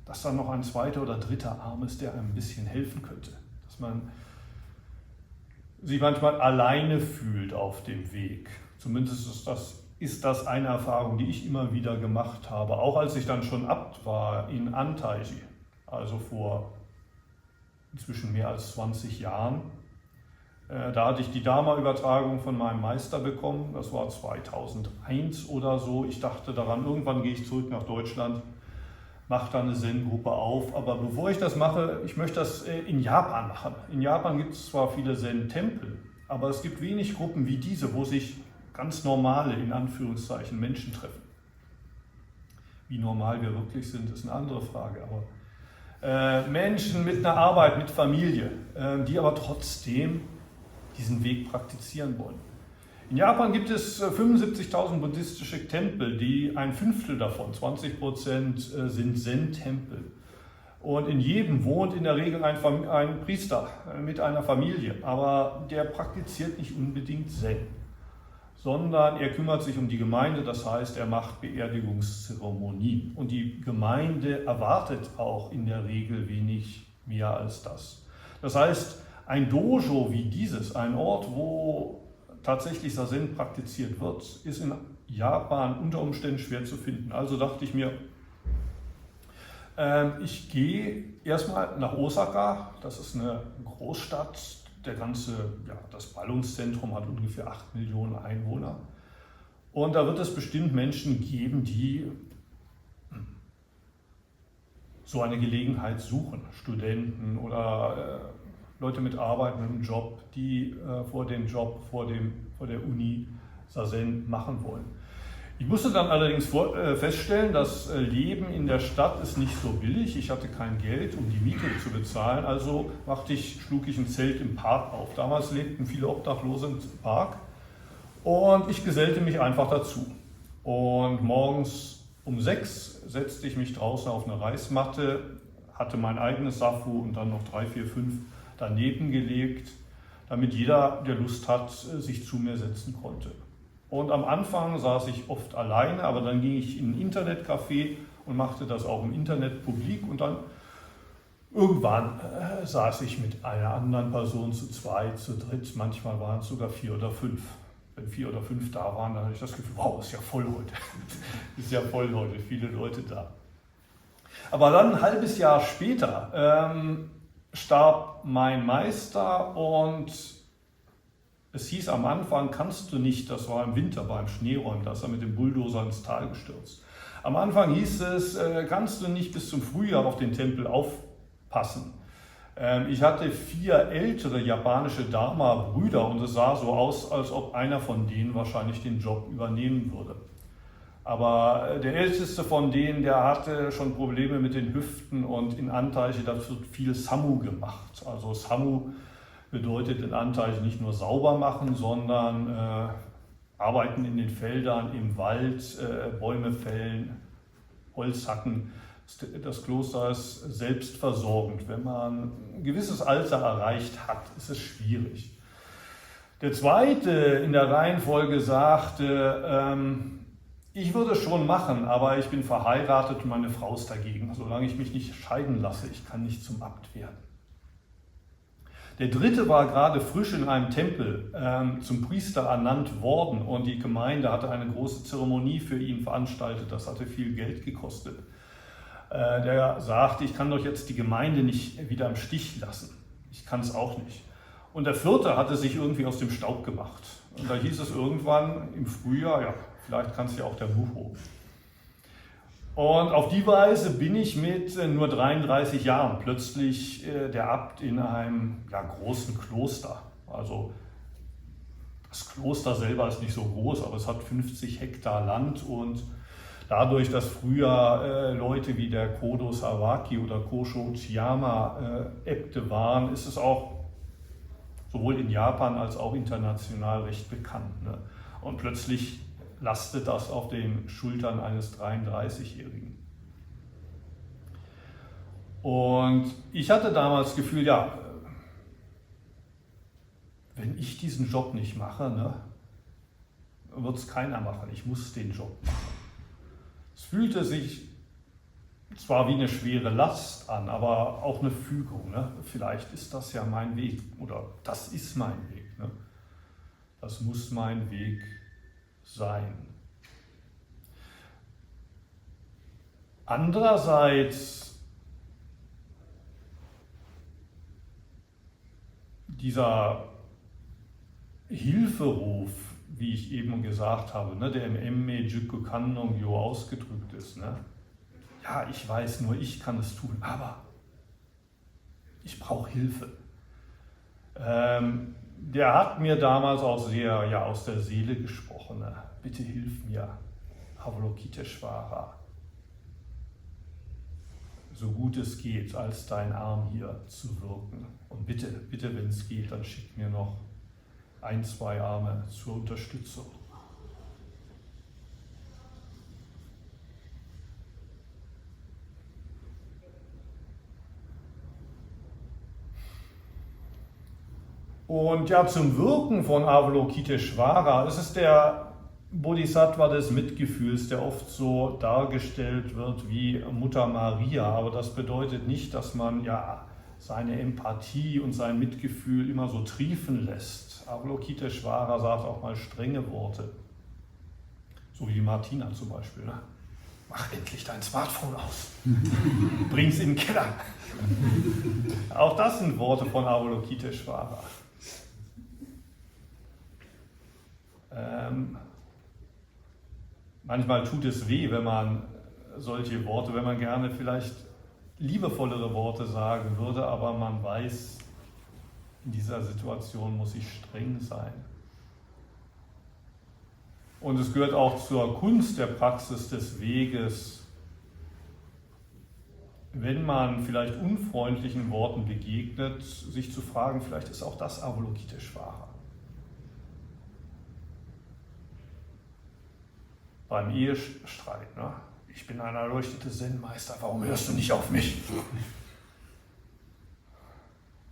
dass da noch ein zweiter oder dritter Arm ist, der einem ein bisschen helfen könnte. Dass man sich manchmal alleine fühlt auf dem Weg. Zumindest ist das eine Erfahrung, die ich immer wieder gemacht habe. Auch als ich dann schon Abt war in Antaiji, also vor inzwischen mehr als 20 Jahren. Da hatte ich die Dharma-Übertragung von meinem Meister bekommen. Das war 2001 oder so. Ich dachte daran, irgendwann gehe ich zurück nach Deutschland, mache dann eine Zen-Gruppe auf. Aber bevor ich das mache, ich möchte das in Japan machen. In Japan gibt es zwar viele Zen-Tempel, aber es gibt wenig Gruppen wie diese, wo sich ganz normale, in Anführungszeichen, Menschen treffen. Wie normal wir wirklich sind, ist eine andere Frage. Aber Menschen mit einer Arbeit, mit Familie, die aber trotzdem diesen Weg praktizieren wollen. In Japan gibt es 75.000 buddhistische Tempel, die ein Fünftel davon, 20%, sind Zen-Tempel. Und in jedem wohnt in der Regel ein Priester mit einer Familie, aber der praktiziert nicht unbedingt Zen, sondern er kümmert sich um die Gemeinde, das heißt, er macht Beerdigungszeremonien. Und die Gemeinde erwartet auch in der Regel wenig mehr als das. Das heißt, ein Dojo wie dieses, ein Ort, wo tatsächlich Zazen praktiziert wird, ist in Japan unter Umständen schwer zu finden. Also dachte ich mir, ich gehe erstmal nach Osaka, das ist eine Großstadt, das Ballungszentrum hat ungefähr 8 Millionen Einwohner. Und da wird es bestimmt Menschen geben, die so eine Gelegenheit suchen, Studenten oder Leute mit Arbeit, mit einem Job, die vor der Uni Zazen machen wollen. Ich musste dann allerdings feststellen, das Leben in der Stadt ist nicht so billig. Ich hatte kein Geld, um die Miete zu bezahlen, also schlug ich ein Zelt im Park auf. Damals lebten viele Obdachlose im Park und ich gesellte mich einfach dazu. Und morgens um 6 setzte ich mich draußen auf eine Reismatte, hatte mein eigenes Safu und dann noch 3, 4, 5 daneben gelegt, damit jeder, der Lust hat, sich zu mir setzen konnte. Und am Anfang saß ich oft alleine, aber dann ging ich in ein Internetcafé und machte das auch im Internet publik. Und dann irgendwann saß ich mit einer anderen Person zu zweit, zu dritt, manchmal waren es sogar 4 oder 5. Wenn 4 oder 5 da waren, dann hatte ich das Gefühl, wow, ist ja voll heute. Ist ja voll heute, viele Leute da. Aber dann ein halbes Jahr später starb mein Meister und es hieß am Anfang, kannst du nicht, das war im Winter beim Schneeräumen, da ist er mit dem Bulldozer ins Tal gestürzt. Am Anfang hieß es, kannst du nicht bis zum Frühjahr auf den Tempel aufpassen. Ich hatte 4 ältere japanische Dharma-Brüder und es sah so aus, als ob einer von denen wahrscheinlich den Job übernehmen würde. Aber der älteste von denen, der hatte schon Probleme mit den Hüften und in Anteiche, da wird viel Samu gemacht. Also Samu bedeutet in Anteichen nicht nur sauber machen, sondern arbeiten in den Feldern, im Wald, Bäume fällen, Holz hacken. Das Kloster ist selbstversorgend. Wenn man ein gewisses Alter erreicht hat, ist es schwierig. Der zweite in der Reihenfolge sagte, ich würde es schon machen, aber ich bin verheiratet und meine Frau ist dagegen. Solange ich mich nicht scheiden lasse, ich kann nicht zum Abt werden. Der dritte war gerade frisch in einem Tempel zum Priester ernannt worden und die Gemeinde hatte eine große Zeremonie für ihn veranstaltet. Das hatte viel Geld gekostet. Der sagte, ich kann doch jetzt die Gemeinde nicht wieder im Stich lassen. Ich kann es auch nicht. Und der vierte hatte sich irgendwie aus dem Staub gemacht. Und da hieß es irgendwann im Frühjahr, ja, vielleicht kann es ja auch der Mucho. Und auf die Weise bin ich mit nur 33 Jahren plötzlich der Abt in einem großen Kloster. Also das Kloster selber ist nicht so groß, aber es hat 50 Hektar Land und dadurch, dass früher Leute wie der Kodo Sawaki oder Kosho Chiyama Äbte waren, ist es auch sowohl in Japan als auch international recht bekannt. Ne? Und plötzlich lastet das auf den Schultern eines 33-Jährigen. Und ich hatte damals das Gefühl, ja, wenn ich diesen Job nicht mache, ne, wird es keiner machen. Ich muss den Job machen. Es fühlte sich zwar wie eine schwere Last an, aber auch eine Fügung. Ne? Vielleicht ist das ja mein Weg oder das ist mein Weg. Ne? Das muss mein Weg sein. Andererseits dieser Hilferuf, wie ich eben gesagt habe, ne, der im Emme Juku Kannong Yo ausgedrückt ist. Ne? Ja, ich weiß, nur ich kann es tun, aber ich brauche Hilfe. Der hat mir damals auch sehr aus der Seele gesprochen. Ne? Bitte hilf mir, Avalokiteshvara, so gut es geht, als dein Arm hier zu wirken. Und bitte, wenn es geht, dann schick mir noch 1, 2 Arme zur Unterstützung. Und ja, zum Wirken von Avalokiteshvara, es ist der Bodhisattva des Mitgefühls, der oft so dargestellt wird wie Mutter Maria, aber das bedeutet nicht, dass man seine Empathie und sein Mitgefühl immer so triefen lässt. Avalokiteshvara sagt auch mal strenge Worte, so wie Martina zum Beispiel. Ne? Mach endlich dein Smartphone aus, bring's in den Keller. Auch das sind Worte von Avalokiteshvara. Manchmal tut es weh, wenn man solche Worte, wenn man gerne vielleicht liebevollere Worte sagen würde, aber man weiß, in dieser Situation muss ich streng sein. Und es gehört auch zur Kunst der Praxis des Weges, wenn man vielleicht unfreundlichen Worten begegnet, sich zu fragen, vielleicht ist auch das Avalokiteshvara. Beim Ehestreit, ne? Ich bin ein erleuchteter Zen-Meister, warum hörst du nicht auf mich?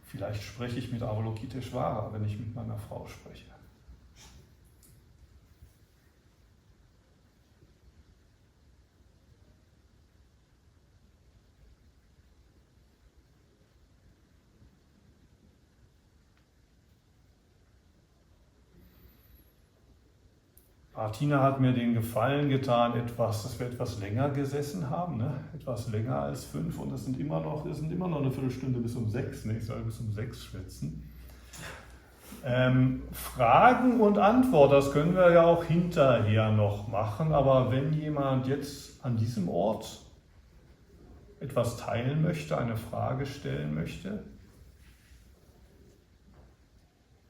Vielleicht spreche ich mit Avalokiteshvara, wenn ich mit meiner Frau spreche. Martina hat mir den Gefallen getan, dass wir etwas länger gesessen haben, ne? Etwas länger als 5 und es sind immer noch eine Viertelstunde bis um 6, ne? Ich soll bis um 6 schwätzen. Fragen und Antwort, das können wir ja auch hinterher noch machen, aber wenn jemand jetzt an diesem Ort etwas teilen möchte, eine Frage stellen möchte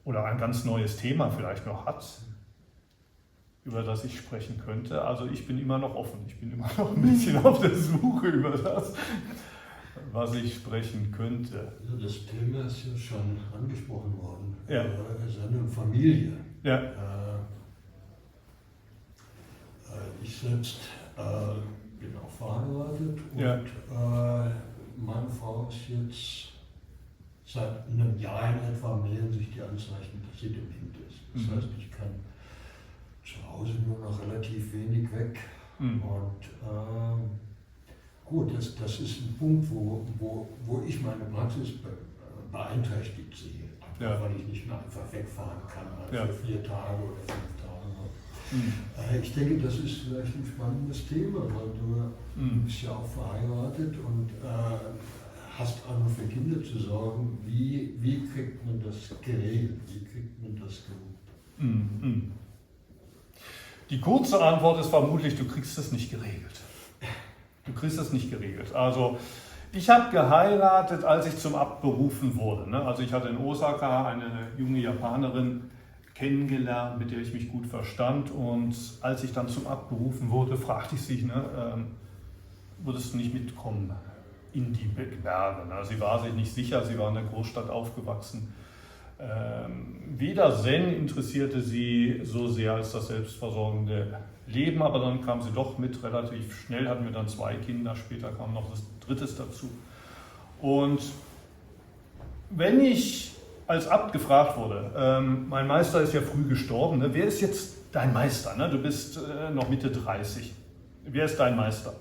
oder ein ganz neues Thema vielleicht noch hat, über das ich sprechen könnte. Also ich bin immer noch offen, ich bin immer noch ein bisschen auf der Suche über das, was ich sprechen könnte. Also das Thema ist ja schon angesprochen worden. Ja. Seine Familie. Ja. Ich selbst bin auch verheiratet und Ja. Meine Frau ist jetzt seit einem Jahr in etwa melden sich die Anzeichen, dass sie dement ist. Das heißt, ich kann zu Hause nur noch relativ wenig weg. Und gut, das ist ein Punkt, wo ich meine Praxis beeinträchtigt sehe. Einfach, weil ich nicht mehr einfach wegfahren kann, für 4 Tage oder 5 Tage. Ich denke, das ist vielleicht ein spannendes Thema, weil du bist ja auch verheiratet und hast auch noch für Kinder zu sorgen. Wie kriegt man das geregelt? Wie kriegt man das gewuppt? Die kurze Antwort ist vermutlich, du kriegst es nicht geregelt. Du kriegst es nicht geregelt. Also ich habe geheiratet, als ich zum Abt berufen wurde. Ne? Also ich hatte in Osaka eine junge Japanerin kennengelernt, mit der ich mich gut verstand. Und als ich dann zum Abt berufen wurde, fragte ich sie, würdest du nicht mitkommen in die Berge? Also sie war sich nicht sicher, sie war in der Großstadt aufgewachsen. Weder Zen interessierte sie so sehr als das selbstversorgende Leben, aber dann kam sie doch mit, relativ schnell hatten wir dann 2 Kinder, später kam noch das 3. dazu. Und wenn ich als Abt gefragt wurde, mein Meister ist ja früh gestorben, ne? Wer ist jetzt dein Meister? Ne? Du bist noch Mitte 30, wer ist dein Meister?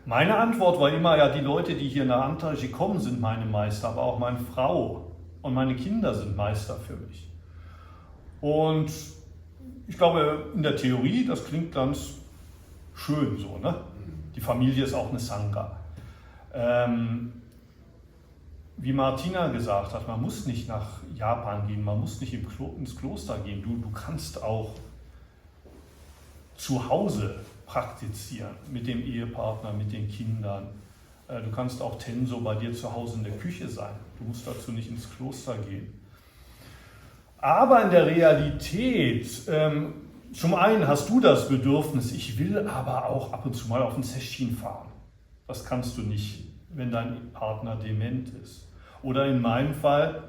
Meine Antwort war immer, ja, die Leute, die hier nach Antaiji kommen, sind meine Meister, aber auch meine Frau und meine Kinder sind Meister für mich. Und ich glaube, in der Theorie, das klingt ganz schön so, ne? Die Familie ist auch eine Sangha. Wie Martina gesagt hat, man muss nicht nach Japan gehen, man muss nicht ins Kloster gehen. Du kannst auch zu Hause praktizieren, mit dem Ehepartner, mit den Kindern. Du kannst auch Tenso bei dir zu Hause in der Küche sein. Du musst dazu nicht ins Kloster gehen. Aber in der Realität, zum einen hast du das Bedürfnis, ich will aber auch ab und zu mal auf den Sesshin fahren. Das kannst du nicht, wenn dein Partner dement ist. Oder in meinem Fall,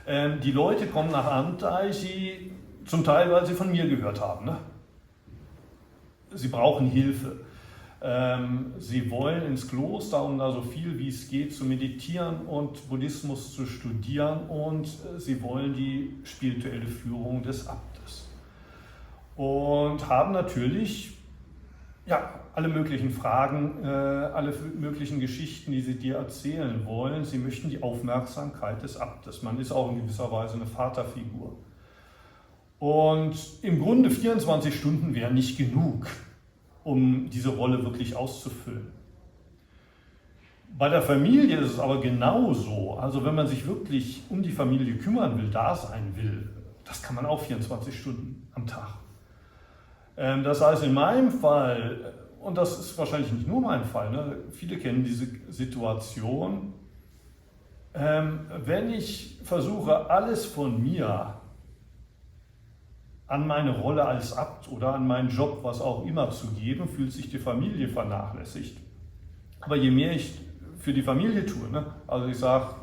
die Leute kommen nach Antaiji, zum Teil, weil sie von mir gehört haben. Ne? Sie brauchen Hilfe. Sie wollen ins Kloster, um da so viel wie es geht zu meditieren und Buddhismus zu studieren, und sie wollen die spirituelle Führung des Abtes. Und haben natürlich alle möglichen Fragen, alle möglichen Geschichten, die sie dir erzählen wollen. Sie möchten die Aufmerksamkeit des Abtes. Man ist auch in gewisser Weise eine Vaterfigur. Und im Grunde 24 Stunden wären nicht genug, um diese Rolle wirklich auszufüllen. Bei der Familie ist es aber genauso. Also wenn man sich wirklich um die Familie kümmern will, da sein will, das kann man auch 24 Stunden am Tag. Das heißt, in meinem Fall, und das ist wahrscheinlich nicht nur mein Fall, ne, viele kennen diese Situation, wenn ich versuche, alles von mir an meine Rolle als Abt oder an meinen Job, was auch immer, zu geben, fühlt sich die Familie vernachlässigt. Aber je mehr ich für die Familie tue, ne? Also ich sage,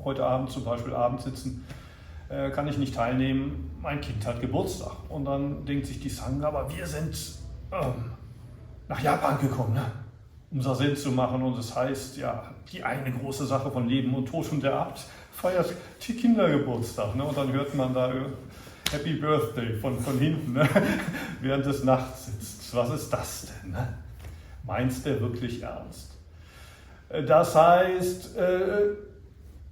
heute Abend zum Beispiel Abendsitzen, kann ich nicht teilnehmen, mein Kind hat Geburtstag. Und dann denkt sich die Sangha, aber wir sind nach Japan gekommen, ne? Um Sazen zu machen. Und das heißt, ja, die eine große Sache von Leben und Tod, und der Abt feiert die Kindergeburtstag. Ne? Und dann hört man da Happy Birthday von hinten, ne? Während des Nachtsitzens. Was ist das denn? Ne? Meinst der wirklich ernst? Das heißt,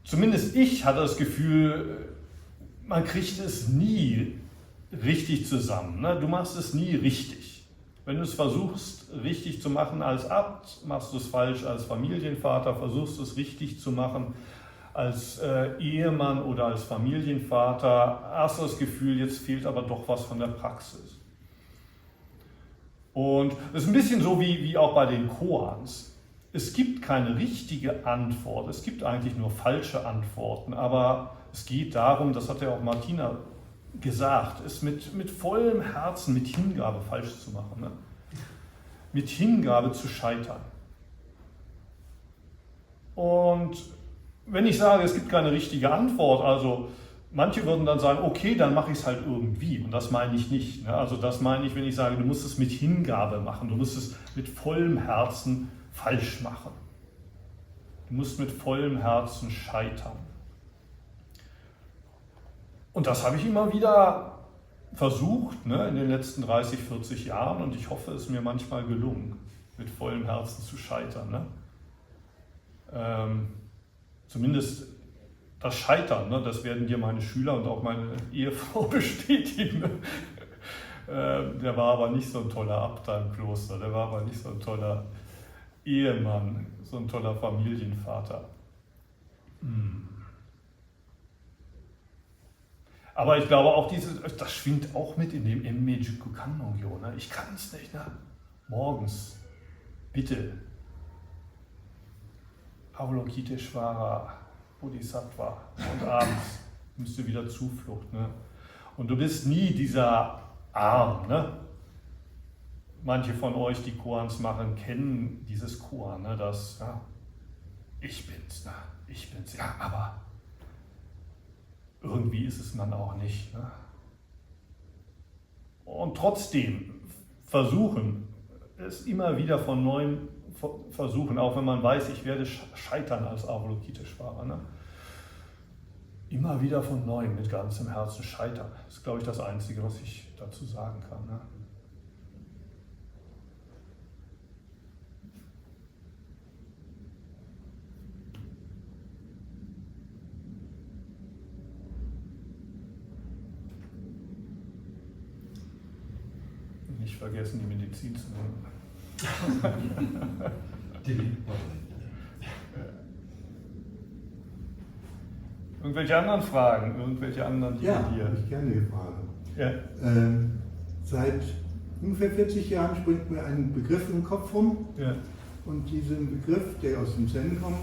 zumindest ich hatte das Gefühl, man kriegt es nie richtig zusammen. Ne? Du machst es nie richtig. Wenn du es versuchst, richtig zu machen als Abt, machst du es falsch als Familienvater, versuchst du es richtig zu machen als Ehemann oder als Familienvater, hast du das Gefühl, jetzt fehlt aber doch was von der Praxis. Und es ist ein bisschen so wie auch bei den Koans. Es gibt keine richtige Antwort, es gibt eigentlich nur falsche Antworten, aber es geht darum, das hat ja auch Martina gesagt, es mit vollem Herzen, mit Hingabe falsch zu machen, ne? Mit Hingabe zu scheitern. Und wenn ich sage, es gibt keine richtige Antwort, also manche würden dann sagen, okay, dann mache ich es halt irgendwie. Und das meine ich nicht. Ne? Also das meine ich, wenn ich sage, du musst es mit Hingabe machen, du musst es mit vollem Herzen falsch machen. Du musst mit vollem Herzen scheitern. Und das habe ich immer wieder versucht, ne, in den letzten 30, 40 Jahren, und ich hoffe, es ist mir manchmal gelungen, mit vollem Herzen zu scheitern. Ne? Zumindest das Scheitern, ne, das werden dir meine Schüler und auch meine Ehefrau bestätigen. Ne? Der war aber nicht so ein toller Abt im Kloster, der war aber nicht so ein toller Ehemann, so ein toller Familienvater. Aber ich glaube auch, das schwingt auch mit in dem Emmejuku Kannongyo. Ne? Ich kann es nicht. Ne? Morgens, bitte, Avalokiteshvara, Bodhisattva, und abends nimmst du wieder Zuflucht. Ne? Und du bist nie dieser Arm. Ne? Manche von euch, die Koans machen, kennen dieses Koan, ne? Das, ja, ich bin's, ne? Ich bin's, ja, aber irgendwie ist es man auch nicht. Ne? Und trotzdem versuchen, es immer wieder von neuem versuchen, auch wenn man weiß, ich werde scheitern als Avalokiteshvara. Ne? Immer wieder von neuem mit ganzem Herzen scheitern. Das ist, glaube ich, das Einzige, was ich dazu sagen kann. Ne? Nicht vergessen, die Medizin zu nehmen. Irgendwelche anderen Fragen? Irgendwelche anderen Dinge? Ja, hier? habe ich gerne eine Frage. Ja. Seit ungefähr 40 Jahren springt mir ein Begriff im Kopf rum. Ja. Und diesen Begriff, der aus dem Zen kommt,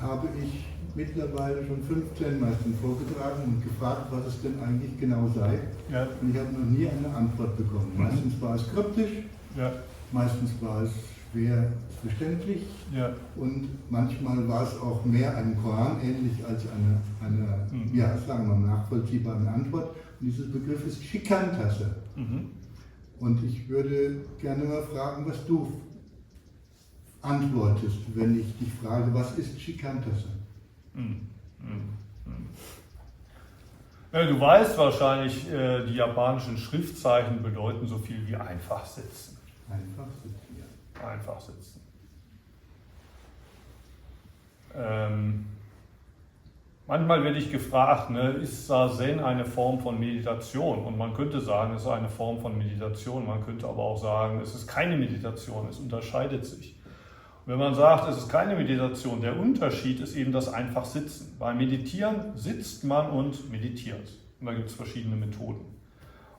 habe ich mittlerweile schon 5 Zen-Meistern vorgetragen und gefragt, was es denn eigentlich genau sei. Ja. Und ich habe noch nie eine Antwort bekommen. Meistens war es kryptisch, ja. Meistens war es schwer verständlich, ja. Und manchmal war es auch mehr einem Koran ähnlich als eine ja, sagen wir mal, nachvollziehbare Antwort. Und dieses Begriff ist Shikantasse. Und ich würde gerne mal fragen, was du antwortest, wenn ich dich frage, was ist Shikantasse? Ja, du weißt wahrscheinlich, die japanischen Schriftzeichen bedeuten so viel wie einfach sitzen. Einfach sitzen, ja. Einfach sitzen. Manchmal werde ich gefragt, ne, ist Sazen eine Form von Meditation? Und man könnte sagen, es ist eine Form von Meditation. Man könnte aber auch sagen, es ist keine Meditation, es unterscheidet sich. Wenn man sagt, es ist keine Meditation, der Unterschied ist eben das einfach Sitzen. Beim Meditieren sitzt man und meditiert. Und da gibt es verschiedene Methoden.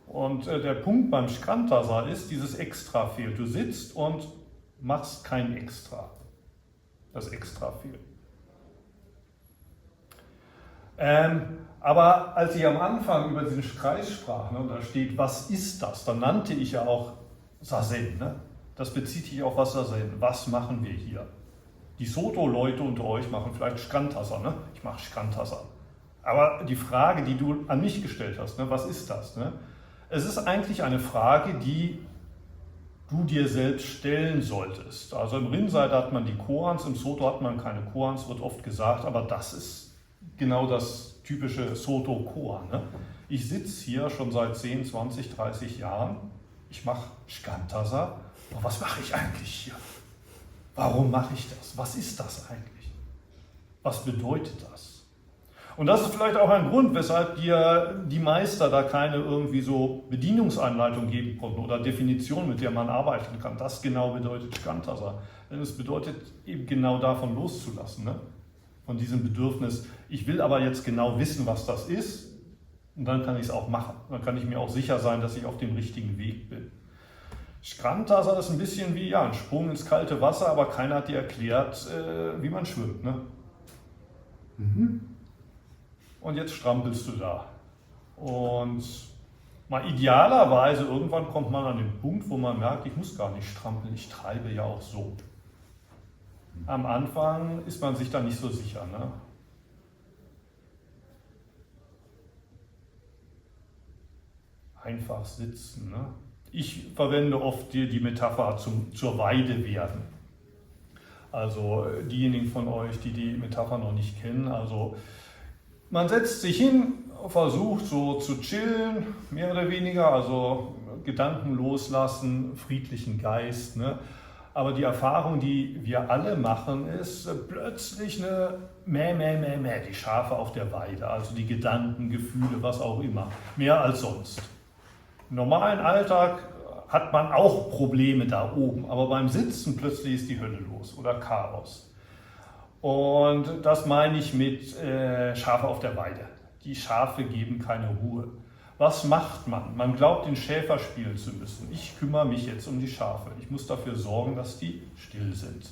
Und der Punkt beim Shikantaza ist, dieses Extra fehlt. Du sitzt und machst kein Extra. Das Extra fehlt. Aber als ich am Anfang über diesen Kreis sprach, ne, und da steht, was ist das? Dann nannte ich ja auch Sazen. Ne? Das bezieht sich auf was Sazen. Was machen wir hier? Die Soto-Leute unter euch machen vielleicht Shkantasar. Ne? Ich mache Shkantasar. Aber die Frage, die du an mich gestellt hast, ne, was ist das? Ne? Es ist eigentlich eine Frage, die du dir selbst stellen solltest. Also im Rinzai hat man die Koans, im Soto hat man keine Koans, wird oft gesagt, aber das ist genau das typische Soto-Koan. Ne? Ich sitze hier schon seit 10, 20, 30 Jahren, ich mache Shkantasar, aber was mache ich eigentlich hier? Warum mache ich das? Was ist das eigentlich? Was bedeutet das? Und das ist vielleicht auch ein Grund, weshalb dir die Meister da keine irgendwie so Bedienungsanleitung geben konnten oder Definition, mit der man arbeiten kann. Das genau bedeutet Shkantasar. Denn es bedeutet eben genau davon loszulassen, ne? Von diesem Bedürfnis, ich will aber jetzt genau wissen, was das ist, und dann kann ich es auch machen. Dann kann ich mir auch sicher sein, dass ich auf dem richtigen Weg bin. Shkantasar ist ein bisschen wie ein Sprung ins kalte Wasser, aber keiner hat dir erklärt, wie man schwimmt. Ne? Und jetzt strampelst du da. Und mal idealerweise irgendwann kommt man an den Punkt, wo man merkt, ich muss gar nicht strampeln, ich treibe ja auch so. Am Anfang ist man sich da nicht so sicher. Ne? Einfach sitzen. Ne? Ich verwende oft die Metapher zur Weide werden. Also diejenigen von euch, die die Metapher noch nicht kennen, also man setzt sich hin, versucht so zu chillen, mehr oder weniger, also Gedanken loslassen, friedlichen Geist. Ne? Aber die Erfahrung, die wir alle machen, ist plötzlich eine die Schafe auf der Weide, also die Gedanken, Gefühle, was auch immer, mehr als sonst. Im normalen Alltag hat man auch Probleme da oben, aber beim Sitzen plötzlich ist die Hölle los oder Chaos. Und das meine ich mit Schafe auf der Weide. Die Schafe geben keine Ruhe. Was macht man? Man glaubt, den Schäfer spielen zu müssen. Ich kümmere mich jetzt um die Schafe. Ich muss dafür sorgen, dass die still sind.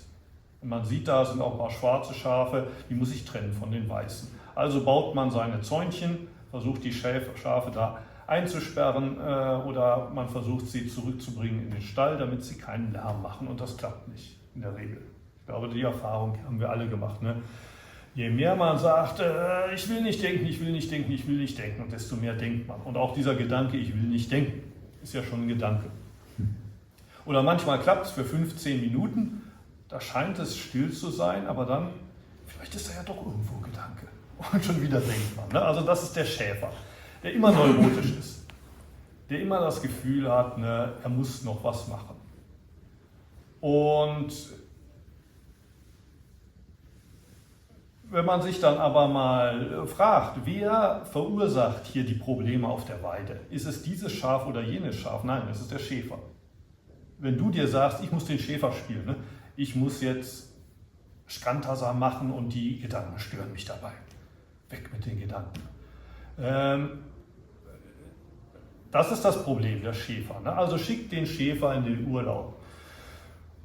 Und man sieht, da sind auch ein paar schwarze Schafe, die muss ich trennen von den weißen. Also baut man seine Zäunchen, versucht die Schafe da einzusperren oder man versucht sie zurückzubringen in den Stall, damit sie keinen Lärm machen, und das klappt nicht in der Regel. Ich glaube, die Erfahrung haben wir alle gemacht. Ne? Je mehr man sagt, ich will nicht denken, ich will nicht denken, ich will nicht denken, und desto mehr denkt man. Und auch dieser Gedanke, ich will nicht denken, ist ja schon ein Gedanke. Oder manchmal klappt es für 15 Minuten, da scheint es still zu sein, aber dann, vielleicht ist da ja doch irgendwo ein Gedanke. Und schon wieder denkt man. Ne? Also das ist der Schäfer, der immer neurotisch ist, der immer das Gefühl hat, ne, er muss noch was machen. Und wenn man sich dann aber mal fragt, wer verursacht hier die Probleme auf der Weide? Ist es dieses Schaf oder jenes Schaf? Nein, es ist der Schäfer. Wenn du dir sagst, ich muss den Schäfer spielen, ne? Ich muss jetzt Shkantasar machen und die Gedanken stören mich dabei. Weg mit den Gedanken. Das ist das Problem, der Schäfer. Ne? Also schickt den Schäfer in den Urlaub.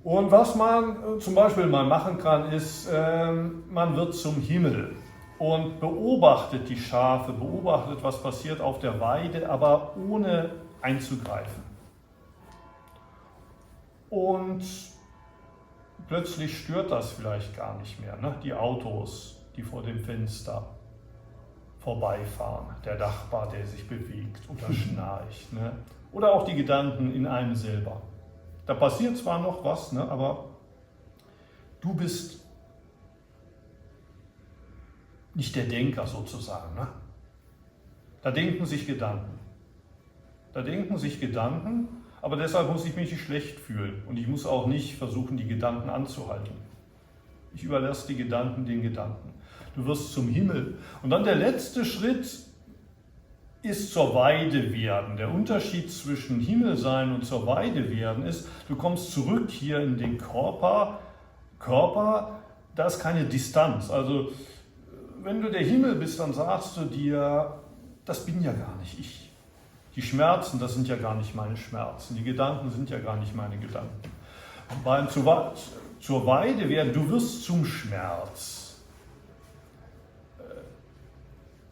Und was man zum Beispiel mal machen kann, ist, man wird zum Himmel und beobachtet die Schafe, beobachtet, was passiert auf der Weide, aber ohne einzugreifen. Und plötzlich stört das vielleicht gar nicht mehr, ne? Die Autos, die vor dem Fenster vorbeifahren, der Nachbar, der sich bewegt oder schnarcht, ne? Oder auch die Gedanken in einem selber. Da passiert zwar noch was, ne, aber du bist nicht der Denker sozusagen. Ne? Da denken sich Gedanken. Aber deshalb muss ich mich nicht schlecht fühlen. Und ich muss auch nicht versuchen, die Gedanken anzuhalten. Ich überlasse die Gedanken den Gedanken. Du wirst zum Himmel. Und dann der letzte Schritt ist zur Weide werden. Der Unterschied zwischen Himmel sein und zur Weide werden ist, du kommst zurück hier in den Körper, da ist keine Distanz. Also wenn du der Himmel bist, dann sagst du dir, das bin ja gar nicht ich. Die Schmerzen, das sind ja gar nicht meine Schmerzen. Die Gedanken sind ja gar nicht meine Gedanken. Und beim zur Weide werden, du wirst zum Schmerz.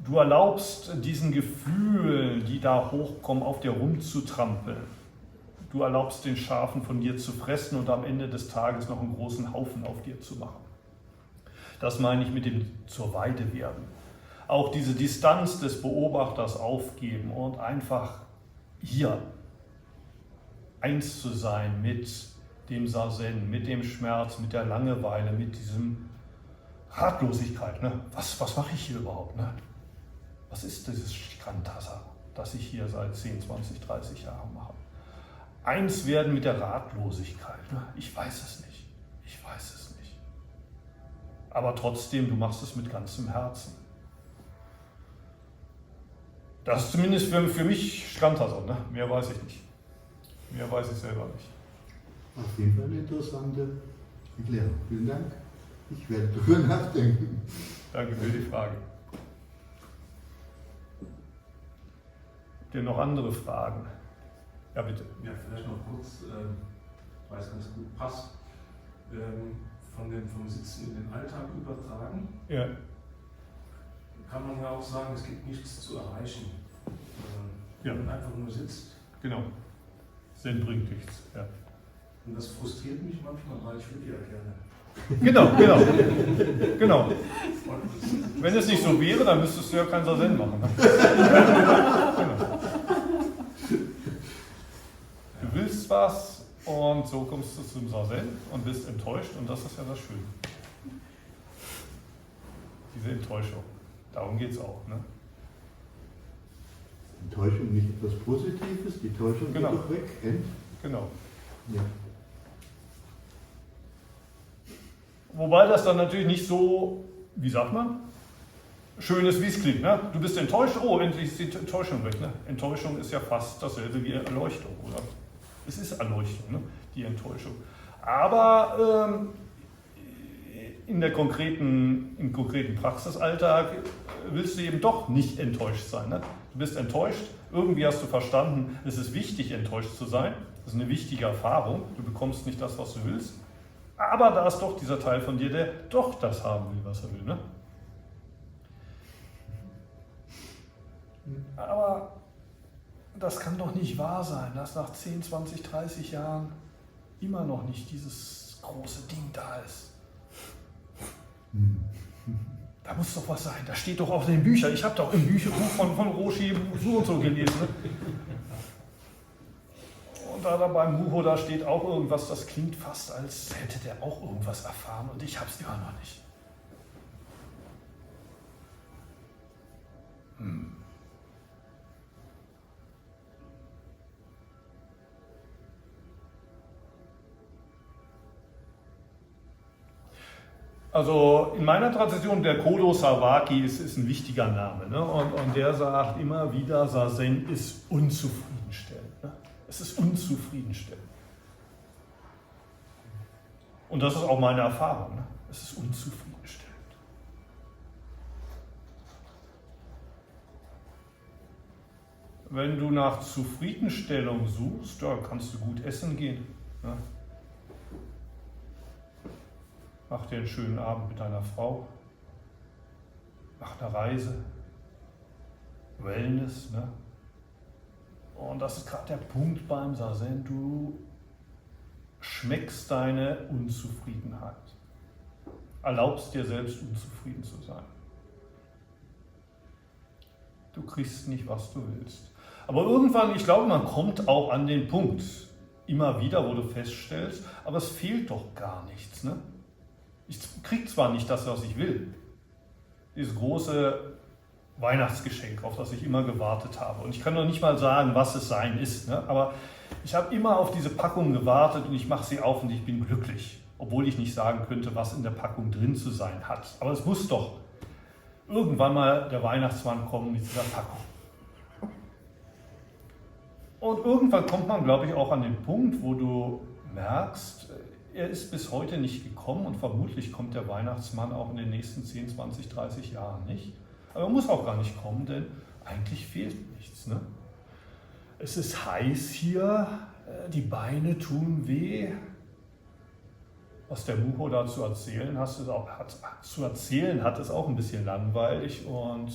Du erlaubst diesen Gefühlen, die da hochkommen, auf dir rumzutrampeln. Du erlaubst den Schafen von dir zu fressen und am Ende des Tages noch einen großen Haufen auf dir zu machen. Das meine ich mit dem zur Weide werden. Auch diese Distanz des Beobachters aufgeben und einfach hier eins zu sein mit dem Sazen, mit dem Schmerz, mit der Langeweile, mit diesem Ratlosigkeit. Ne? Was mache ich hier überhaupt? Ne? Was ist dieses Shikantaza, das ich hier seit 10, 20, 30 Jahren mache? Eins werden mit der Ratlosigkeit. Ne? Ich weiß es nicht. Ich weiß es nicht. Aber trotzdem, du machst es mit ganzem Herzen. Das ist zumindest für mich Shikantaza. Ne? Mehr weiß ich nicht. Mehr weiß ich selber nicht. Auf jeden Fall eine interessante Erklärung. Vielen Dank. Ich werde darüber nachdenken. Danke für die Frage. Habt ihr noch andere Fragen? Ja, bitte. Ja, vielleicht noch kurz, weil es ganz gut passt, vom Sitzen in den Alltag übertragen. Ja. Kann man ja auch sagen, es gibt nichts zu erreichen. Ja. Wenn man einfach nur sitzt. Genau. Sinn bringt nichts. Ja. Und das frustriert mich manchmal, weil ich würde ja gerne. Genau. Wenn es nicht so wäre, dann müsstest du ja kein Sazen machen. Ne? Genau. Du willst was und so kommst du zum Sazen und bist enttäuscht und das ist ja das Schöne. Diese Enttäuschung. Darum geht es auch. Ne? Enttäuschung nicht etwas Positives, die Täuschung geht doch weg. Genau. Ja. Wobei das dann natürlich nicht so, wie sagt man, schön ist, wie es klingt. Ne? Du bist enttäuscht, oh, endlich ist die Enttäuschung weg. Ne? Enttäuschung ist ja fast dasselbe wie Erleuchtung, oder? Es ist Erleuchtung, ne? Die Enttäuschung. Aber im konkreten Praxisalltag willst du eben doch nicht enttäuscht sein. Ne? Du bist enttäuscht, irgendwie hast du verstanden, es ist wichtig, enttäuscht zu sein. Das ist eine wichtige Erfahrung. Du bekommst nicht das, was du willst. Aber da ist doch dieser Teil von dir, der doch das haben will, was er will. Ne? Aber das kann doch nicht wahr sein, dass nach 10, 20, 30 Jahren immer noch nicht dieses große Ding da ist. Da muss doch was sein, da steht doch auch in den Büchern. Ich habe doch im Bücherbuch von Roshi so und so gelesen. Ne? Und da beim Muho, da steht auch irgendwas, das klingt fast, als hätte der auch irgendwas erfahren und ich habe es immer noch nicht. Also in meiner Tradition, der Kodo Sawaki ist ein wichtiger Name. Ne? Und der sagt immer wieder, Sazen ist unzufriedenstellend. Ne? Es ist unzufriedenstellend. Und das ist auch meine Erfahrung. Ne? Es ist unzufriedenstellend. Wenn du nach Zufriedenstellung suchst, ja, kannst du gut essen gehen. Ne? Mach dir einen schönen Abend mit deiner Frau. Mach eine Reise. Wellness. Ne? Und das ist gerade der Punkt beim Sazen. Du schmeckst deine Unzufriedenheit. Erlaubst dir selbst unzufrieden zu sein. Du kriegst nicht, was du willst. Aber irgendwann, ich glaube, man kommt auch an den Punkt, immer wieder, wo du feststellst, aber es fehlt doch gar nichts. Ne? Ich kriege zwar nicht das, was ich will, dieses große Weihnachtsgeschenk, auf das ich immer gewartet habe. Und ich kann noch nicht mal sagen, was es sein ist. Ne? Aber ich habe immer auf diese Packung gewartet und ich mache sie auf und ich bin glücklich. Obwohl ich nicht sagen könnte, was in der Packung drin zu sein hat. Aber es muss doch irgendwann mal der Weihnachtsmann kommen mit dieser Packung. Und irgendwann kommt man, glaube ich, auch an den Punkt, wo du merkst, er ist bis heute nicht gekommen und vermutlich kommt der Weihnachtsmann auch in den nächsten 10, 20, 30 Jahren nicht. Aber er muss auch gar nicht kommen, denn eigentlich fehlt nichts. Ne? Es ist heiß hier, die Beine tun weh. Was der Muho da zu erzählen hat, ist auch ein bisschen langweilig und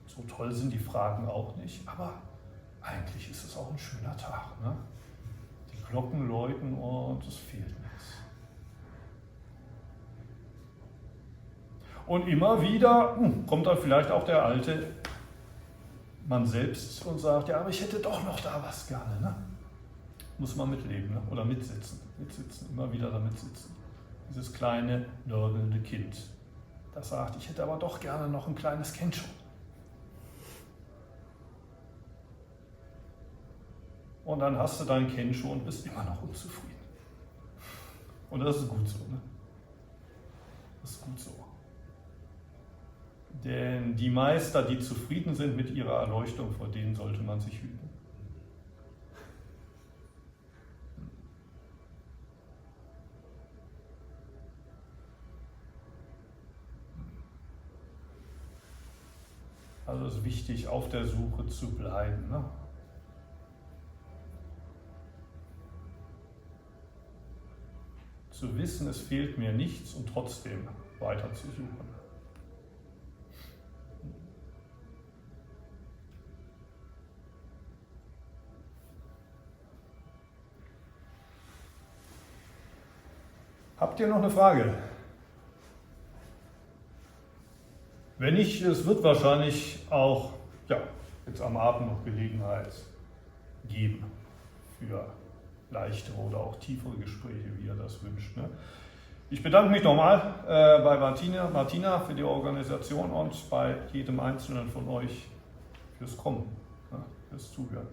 So toll sind die Fragen auch nicht, aber eigentlich ist es auch ein schöner Tag. Ne? Die Glocken läuten und es fehlt nichts. Und immer wieder kommt dann vielleicht auch der alte Mann selbst und sagt, ja, aber ich hätte doch noch da was gerne. Ne? Muss man mitleben, ne? Oder mitsitzen. Mitsitzen, immer wieder damit sitzen. Dieses kleine, nörgelnde Kind, das sagt, ich hätte aber doch gerne noch ein kleines Kensho. Und dann hast du dein Kensho und bist immer noch unzufrieden. Und das ist gut so. Ne? Das ist gut so. Denn die Meister, die zufrieden sind mit ihrer Erleuchtung, vor denen sollte man sich hüten. Also es ist wichtig, auf der Suche zu bleiben. Ne? Zu wissen, es fehlt mir nichts und trotzdem weiter zu suchen. Habt ihr noch eine Frage? Wenn nicht, es wird wahrscheinlich auch jetzt am Abend noch Gelegenheit geben für leichtere oder auch tiefere Gespräche, wie ihr das wünscht. Ne? Ich bedanke mich nochmal bei Martina für die Organisation und bei jedem Einzelnen von euch fürs Kommen, fürs Zuhören.